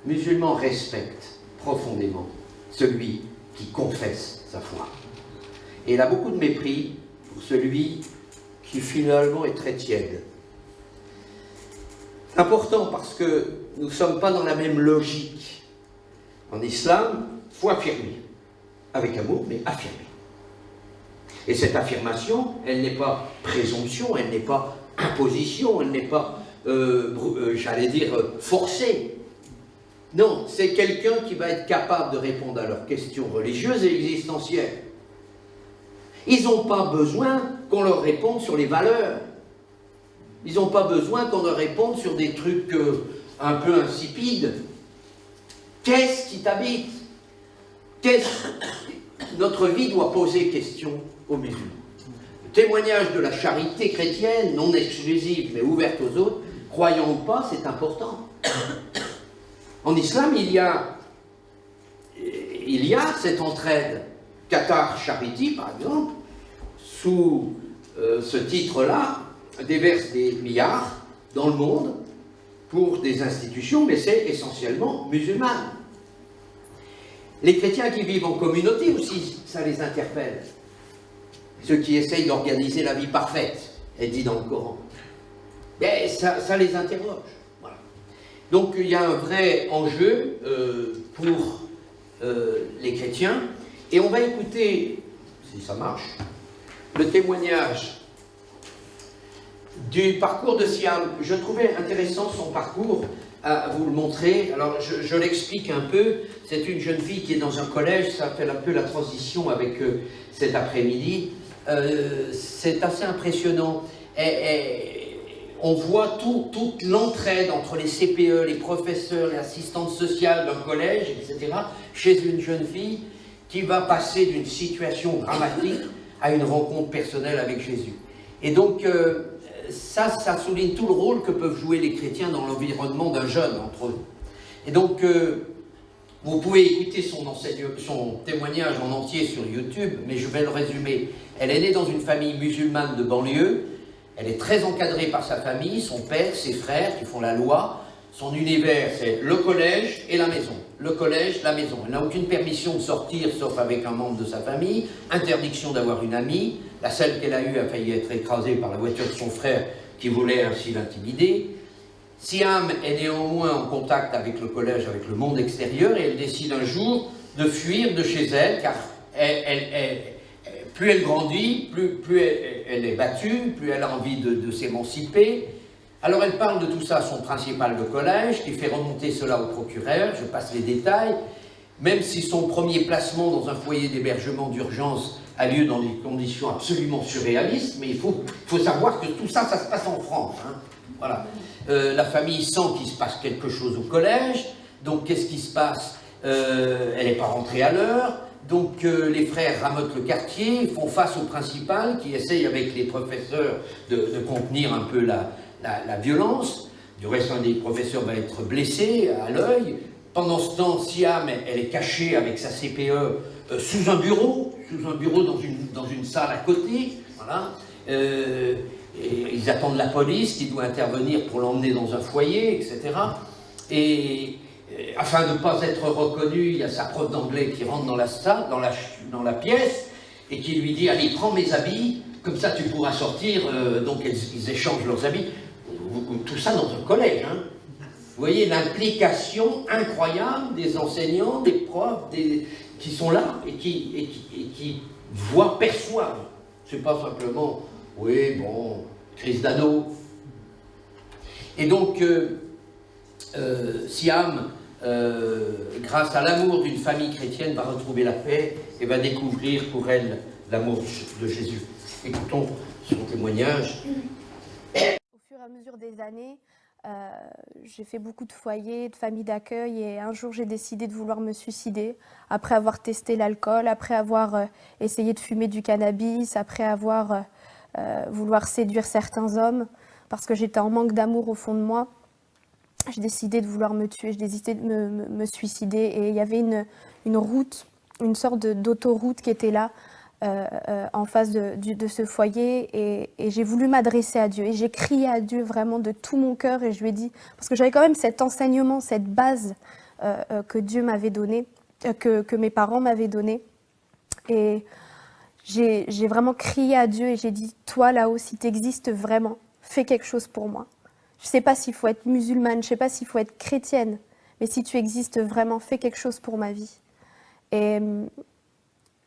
Musulman respecte profondément celui qui confesse sa foi. Et il a beaucoup de mépris pour celui qui finalement est très tiède. Important parce que nous ne sommes pas dans la même logique. En islam, il faut affirmer, avec amour, mais affirmer. Et cette affirmation, elle n'est pas présomption, elle n'est pas imposition, elle n'est pas, j'allais dire, forcée. Non, c'est quelqu'un qui va être capable de répondre à leurs questions religieuses et existentielles. Ils n'ont pas besoin qu'on leur réponde sur les valeurs. Ils n'ont pas besoin qu'on leur réponde sur des trucs un peu insipides. Qu'est-ce qui t'habite? Notre vie doit poser question aux musulmans. Le témoignage de la charité chrétienne, non exclusive mais ouverte aux autres, croyant ou pas, c'est important. En islam, il y a cette entraide. Qatar Charity, par exemple, sous ce titre-là, déverse des milliards dans le monde pour des institutions, mais c'est essentiellement musulman. Les chrétiens qui vivent en communauté aussi, ça les interpelle. Ceux qui essayent d'organiser la vie parfaite, est dit dans le Coran. Et ça les interroge. Voilà. Donc il y a un vrai enjeu pour les chrétiens. Et on va écouter, si ça marche, le témoignage du parcours de Siam. Je trouvais intéressant son parcours à vous le montrer. Alors je l'explique un peu. C'est une jeune fille qui est dans un collège, ça fait un peu la transition avec cet après-midi. C'est assez impressionnant. On voit toute l'entraide entre les CPE, les professeurs, les assistantes sociales d'un collège, etc., chez une jeune fille qui va passer d'une situation dramatique à une rencontre personnelle avec Jésus. Et donc, ça souligne tout le rôle que peuvent jouer les chrétiens dans l'environnement d'un jeune entre eux. Et donc, vous pouvez écouter son témoignage en entier sur YouTube, mais je vais le résumer. Elle est née dans une famille musulmane de banlieue. Elle est très encadrée par sa famille, son père, ses frères qui font la loi. Son univers, c'est le collège et la maison. Le collège, la maison. Elle n'a aucune permission de sortir, sauf avec un membre de sa famille. Interdiction d'avoir une amie. La seule qu'elle a eue a failli être écrasée par la voiture de son frère qui voulait ainsi l'intimider. Siam est néanmoins en contact avec le collège, avec le monde extérieur, et elle décide un jour de fuir de chez elle, car plus elle grandit, plus elle est battue, plus elle a envie de s'émanciper. Alors elle parle de tout ça à son principal de collège, qui fait remonter cela au procureur, je passe les détails, même si son premier placement dans un foyer d'hébergement d'urgence a lieu dans des conditions absolument surréalistes, mais il faut savoir que tout ça, ça se passe en France. Hein. Voilà. La famille sent qu'il se passe quelque chose au collège, donc qu'est-ce qui se passe? Elle n'est pas rentrée à l'heure, donc les frères rameutent le quartier, font face au principal qui essaye avec les professeurs de contenir un peu la violence. Du reste, un des professeurs va être blessé à l'œil. Pendant ce temps, Siam, elle est cachée avec sa CPE sous un bureau dans une salle à côté. Voilà. Et ils attendent la police qui doit intervenir pour l'emmener dans un foyer, etc. Et afin de ne pas être reconnu, il y a sa prof d'anglais qui rentre dans la salle, dans la pièce, et qui lui dit « Allez, prends mes habits, comme ça tu pourras sortir. » Donc ils échangent leurs habits. Tout ça dans un collège. Hein. Vous voyez l'implication incroyable des enseignants, des profs, qui sont là et qui voient, perçoivent. C'est pas simplement, oui, bon, crise d'ado. Et donc, Siam, grâce à l'amour d'une famille chrétienne, va retrouver la paix et va découvrir pour elle l'amour de Jésus. Écoutons son témoignage.
Au fur et à mesure des années, j'ai fait beaucoup de foyers, de familles d'accueil, et un jour j'ai décidé de vouloir me suicider après avoir testé l'alcool, après avoir essayé de fumer du cannabis, après avoir vouloir séduire certains hommes, parce que j'étais en manque d'amour au fond de moi. J'ai décidé de vouloir me tuer, j'ai décidé de me suicider, et il y avait une route, une sorte d'autoroute qui était là, en face de ce foyer, et j'ai voulu m'adresser à Dieu, et j'ai crié à Dieu vraiment de tout mon cœur, et je lui ai dit, parce que j'avais quand même cet enseignement, cette base que Dieu m'avait donnée, que mes parents m'avaient donnée, et j'ai vraiment crié à Dieu, et j'ai dit, toi là-haut, si tu existes vraiment, fais quelque chose pour moi. Je ne sais pas s'il faut être musulmane, je ne sais pas s'il faut être chrétienne, mais si tu existes vraiment, fais quelque chose pour ma vie. Et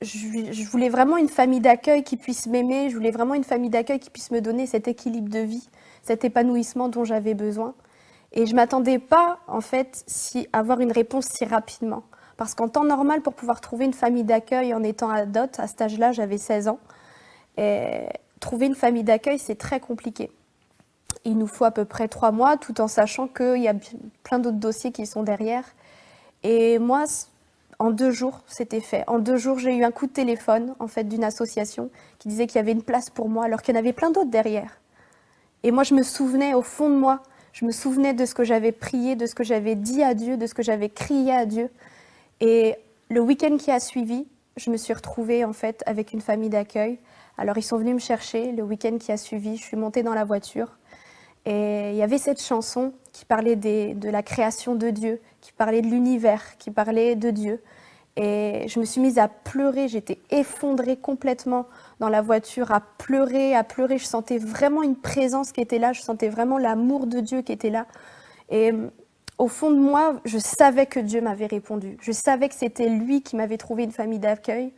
je voulais vraiment une famille d'accueil qui puisse m'aimer, je voulais vraiment une famille d'accueil qui puisse me donner cet équilibre de vie, cet épanouissement dont j'avais besoin. Et je ne m'attendais pas, en fait, avoir une réponse si rapidement. Parce qu'en temps normal, pour pouvoir trouver une famille d'accueil en étant ado, à cet âge-là, j'avais 16 ans, et trouver une famille d'accueil, c'est très compliqué. Il nous faut à peu près 3 mois, tout en sachant qu'il y a plein d'autres dossiers qui sont derrière. Et moi, en 2 jours, c'était fait. En 2 jours, j'ai eu un coup de téléphone, en fait, d'une association qui disait qu'il y avait une place pour moi, alors qu'il y en avait plein d'autres derrière. Et moi, je me souvenais, au fond de moi, je me souvenais de ce que j'avais prié, de ce que j'avais dit à Dieu, de ce que j'avais crié à Dieu. Et le week-end qui a suivi, je me suis retrouvée, en fait, avec une famille d'accueil. Alors, ils sont venus me chercher. Le week-end qui a suivi, je suis montée dans la voiture. Et il y avait cette chanson qui parlait de la création de Dieu, qui parlait de l'univers, qui parlait de Dieu. Et je me suis mise à pleurer, j'étais effondrée complètement dans la voiture à pleurer. Je sentais vraiment une présence qui était là, je sentais vraiment l'amour de Dieu qui était là. Et au fond de moi, je savais que Dieu m'avait répondu. Je savais que c'était lui qui m'avait trouvé une famille d'accueil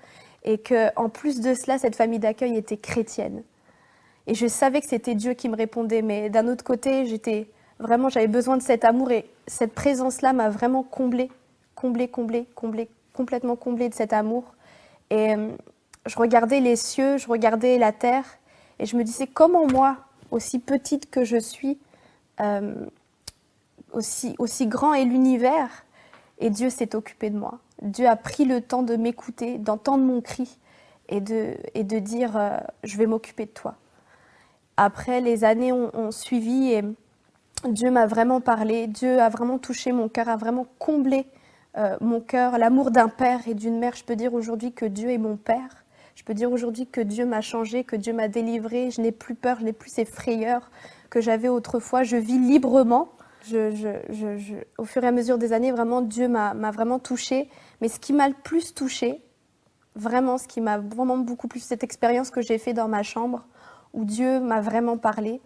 et qu'en plus de cela, cette famille d'accueil était chrétienne. Et je savais que c'était Dieu qui me répondait, mais d'un autre côté, j'avais besoin de cet amour et cette présence-là m'a vraiment complètement comblée de cet amour. Et je regardais les cieux, je regardais la terre et je me disais comment moi, aussi petite que je suis, aussi grand est l'univers et Dieu s'est occupé de moi. Dieu a pris le temps de m'écouter, d'entendre mon cri et de dire je vais m'occuper de toi. Après, les années ont suivi et Dieu m'a vraiment parlé, Dieu a vraiment touché mon cœur, a vraiment comblé mon cœur, l'amour d'un père et d'une mère. Je peux dire aujourd'hui que Dieu est mon père. Je peux dire aujourd'hui que Dieu m'a changé, que Dieu m'a délivré. Je n'ai plus peur, je n'ai plus ces frayeurs que j'avais autrefois. Je vis librement. Au fur et à mesure des années, vraiment, Dieu m'a vraiment touchée. Mais ce qui m'a le plus touchée, vraiment, ce qui m'a vraiment beaucoup plus, cette expérience que j'ai faite dans ma chambre, où Dieu m'a vraiment parlé,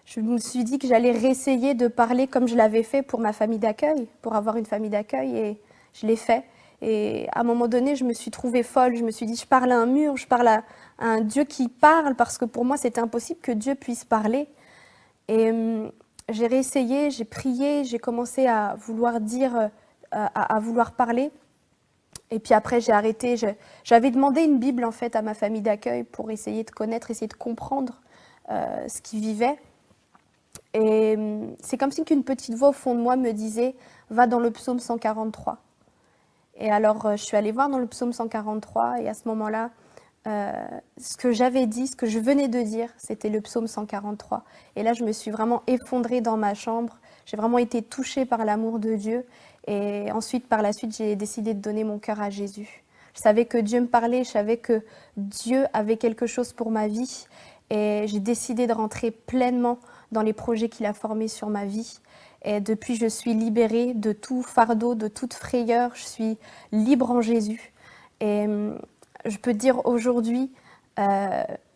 je me suis dit que j'allais réessayer de parler comme je l'avais fait pour ma famille d'accueil, pour avoir une famille d'accueil, et je l'ai fait. Et à un moment donné, je me suis trouvée folle. Je me suis dit, je parle à un mur, je parle à un Dieu qui parle, parce que pour moi, c'était impossible que Dieu puisse parler. Et j'ai réessayé, j'ai prié, j'ai commencé à vouloir dire, à vouloir parler. Et puis après, j'ai arrêté. J'avais demandé une Bible, en fait, à ma famille d'accueil pour essayer de connaître, essayer de comprendre ce qu'ils vivaient. Et c'est comme si qu'une petite voix au fond de moi me disait « Va dans le psaume 143 ». Et alors, je suis allée voir dans le psaume 143 et à ce moment-là, ce que j'avais dit, ce que je venais de dire, c'était le psaume 143. Et là, je me suis vraiment effondrée dans ma chambre. J'ai vraiment été touchée par l'amour de Dieu. Et ensuite, par la suite, j'ai décidé de donner mon cœur à Jésus. Je savais que Dieu me parlait, je savais que Dieu avait quelque chose pour ma vie. Et j'ai décidé de rentrer pleinement dans les projets qu'il a formés sur ma vie. Et depuis, je suis libérée de tout fardeau, de toute frayeur. Je suis libre en Jésus. Et je peux dire aujourd'hui,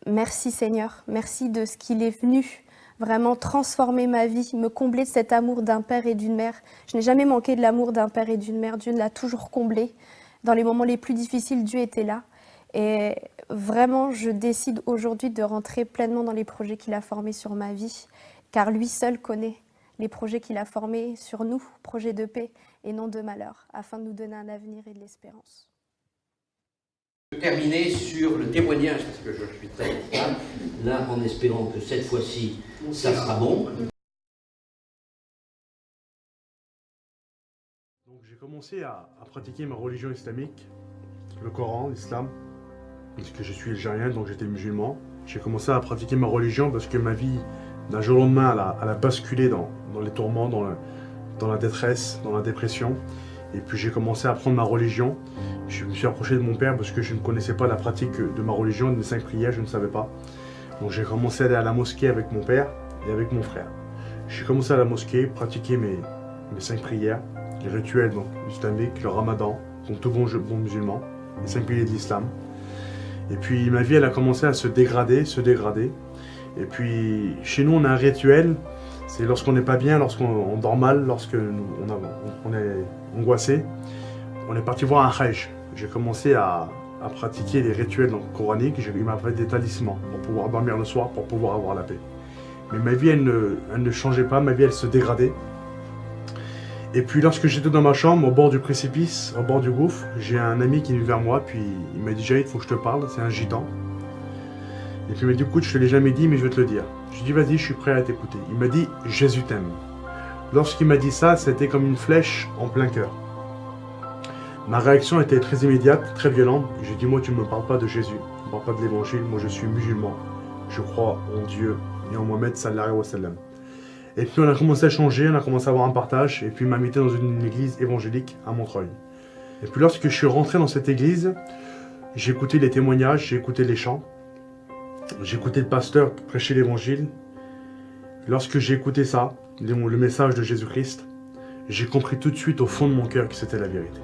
merci Seigneur, merci de ce qu'il est venu vraiment transformer ma vie, me combler de cet amour d'un père et d'une mère. Je n'ai jamais manqué de l'amour d'un père et d'une mère. Dieu l'a toujours comblé. Dans les moments les plus difficiles, Dieu était là. Et vraiment, je décide aujourd'hui de rentrer pleinement dans les projets qu'il a formés sur ma vie, car lui seul connaît les projets qu'il a formés sur nous, projets de paix et non de malheur, afin de nous donner un avenir et de l'espérance.
Je vais terminer sur le témoignage, parce que je suis très content, là en espérant que cette fois-ci, ça sera bon.
Donc j'ai commencé à pratiquer ma religion islamique, le Coran, l'islam, parce que je suis algérien, donc j'étais musulman. J'ai commencé à pratiquer ma religion parce que ma vie, d'un jour au lendemain, elle a basculé dans les tourments, dans la détresse, dans la dépression. Et puis j'ai commencé à apprendre ma religion. Je me suis approché de mon père parce que je ne connaissais pas la pratique de ma religion, de mes 5 prières, je ne savais pas. Donc j'ai commencé à aller à la mosquée avec mon père et avec mon frère. J'ai commencé à la mosquée, pratiquer mes 5 prières, les rituels donc, islamiques, le ramadan, comme tout bon musulman, les 5 piliers de l'islam. Et puis ma vie, elle a commencé à se dégrader. Et puis chez nous, on a un rituel, c'est lorsqu'on n'est pas bien, lorsqu'on dort mal, lorsqu'on est angoissé, on est parti voir un hajj. J'ai commencé à pratiquer les rituels coraniques, il m'a fait des talismans pour pouvoir dormir le soir, pour pouvoir avoir la paix. Mais ma vie, elle ne changeait pas, ma vie, elle se dégradait. Et puis lorsque j'étais dans ma chambre, au bord du précipice, au bord du gouffre, j'ai un ami qui est venu vers moi, puis il m'a dit « Jahid, il faut que je te parle, c'est un gitan. » Et puis il m'a dit « Écoute, je te l'ai jamais dit, mais je vais te le dire. » Je lui ai dit « Vas-y, je suis prêt à t'écouter. » Il m'a dit « Jésus t'aime. » Lorsqu'il m'a dit ça, c'était comme une flèche en plein cœur. Ma réaction était très immédiate, très violente. J'ai dit « Moi, tu ne me parles pas de Jésus, tu ne me parles pas de l'évangile, moi je suis musulman. Je crois en Dieu et en Mohamed sallallahu alayhi wa sallam. » Et puis on a commencé à changer, on a commencé à avoir un partage, et puis il m'a invité dans une église évangélique à Montreuil. Et puis lorsque je suis rentré dans cette église, j'ai écouté les témoignages, j'ai écouté les chants, j'ai écouté le pasteur prêcher l'évangile. Lorsque j'ai écouté ça, le message de Jésus-Christ, j'ai compris tout de suite au fond de mon cœur que c'était la vérité.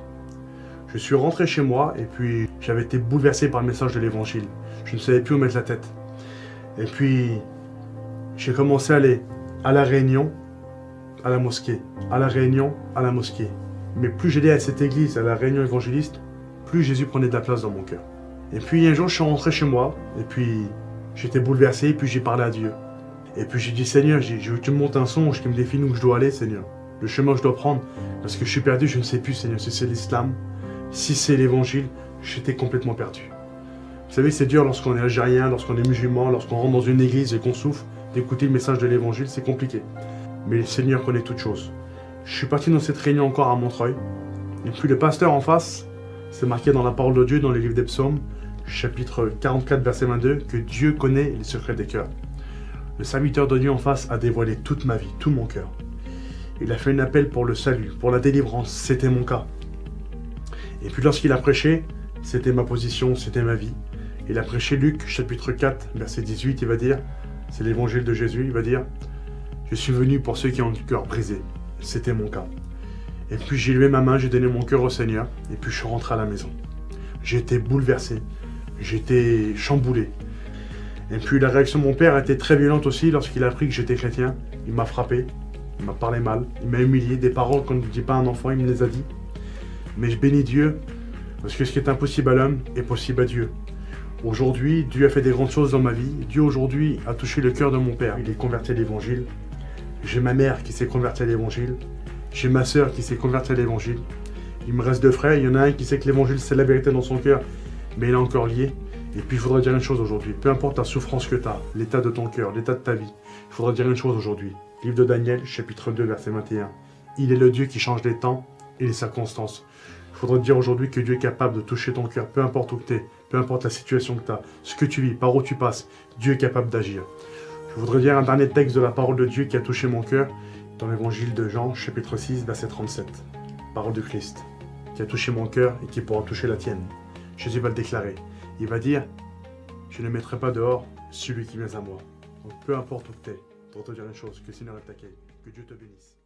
Je suis rentré chez moi et puis j'avais été bouleversé par le message de l'évangile. Je ne savais plus où mettre la tête. Et puis j'ai commencé à aller à la réunion, à la mosquée, à la réunion, à la mosquée. Mais plus j'allais à cette église, à la réunion évangéliste, plus Jésus prenait de la place dans mon cœur. Et puis un jour je suis rentré chez moi et puis j'étais bouleversé et puis j'ai parlé à Dieu. Et puis j'ai dit Seigneur, je veux que tu me montes un songe qui me définit où je dois aller Seigneur. Le chemin que je dois prendre, parce que je suis perdu, je ne sais plus Seigneur, si c'est l'islam, si c'est l'évangile, j'étais complètement perdu. Vous savez, c'est dur lorsqu'on est algérien, lorsqu'on est musulman, lorsqu'on rentre dans une église et qu'on souffre, d'écouter le message de l'évangile, c'est compliqué. Mais le Seigneur connaît toutes choses. Je suis parti dans cette réunion encore à Montreuil, et puis le pasteur en face, c'est marqué dans la parole de Dieu, dans les livres des psaumes, chapitre 44, verset 22, que Dieu connaît les secrets des cœurs. Le serviteur de Dieu en face a dévoilé toute ma vie, tout mon cœur. Il a fait un appel pour le salut, pour la délivrance, c'était mon cas. Et puis lorsqu'il a prêché, c'était ma position, c'était ma vie. Il a prêché Luc, chapitre 4, verset 18, il va dire, c'est l'évangile de Jésus, il va dire, je suis venu pour ceux qui ont le cœur brisé. C'était mon cas. Et puis j'ai levé ma main, j'ai donné mon cœur au Seigneur, et puis je suis rentré à la maison. J'ai été bouleversé, j'étais chamboulé. Et puis la réaction de mon père a été très violente aussi lorsqu'il a appris que j'étais chrétien. Il m'a frappé, il m'a parlé mal, il m'a humilié, des paroles qu'on ne dit pas à un enfant, il me les a dit. Mais je bénis Dieu, parce que ce qui est impossible à l'homme est possible à Dieu. Aujourd'hui, Dieu a fait des grandes choses dans ma vie. Dieu aujourd'hui a touché le cœur de mon père. Il est converti à l'évangile. J'ai ma mère qui s'est convertie à l'évangile. J'ai ma sœur qui s'est convertie à l'évangile. Il me reste 2 frères. Il y en a un qui sait que l'évangile c'est la vérité dans son cœur, mais il est encore lié. Et puis il faudra dire une chose aujourd'hui. Peu importe la souffrance que tu as, l'état de ton cœur, l'état de ta vie, il faudra dire une chose aujourd'hui. Livre de Daniel, chapitre 2, verset 21. Il est le Dieu qui change les temps et les circonstances. Il faudra dire aujourd'hui que Dieu est capable de toucher ton cœur, peu importe où tu es, peu importe la situation que tu as, ce que tu vis, par où tu passes, Dieu est capable d'agir. Je voudrais dire un dernier texte de la parole de Dieu qui a touché mon cœur dans l'évangile de Jean, chapitre 6, verset 37. Parole de Christ, qui a touché mon cœur et qui pourra toucher la tienne. Jésus va le déclarer. Il va dire, je ne mettrai pas dehors celui qui vient à moi. Donc peu importe où tu es, pour te dire une chose, que le Seigneur t'accueille, que Dieu te bénisse.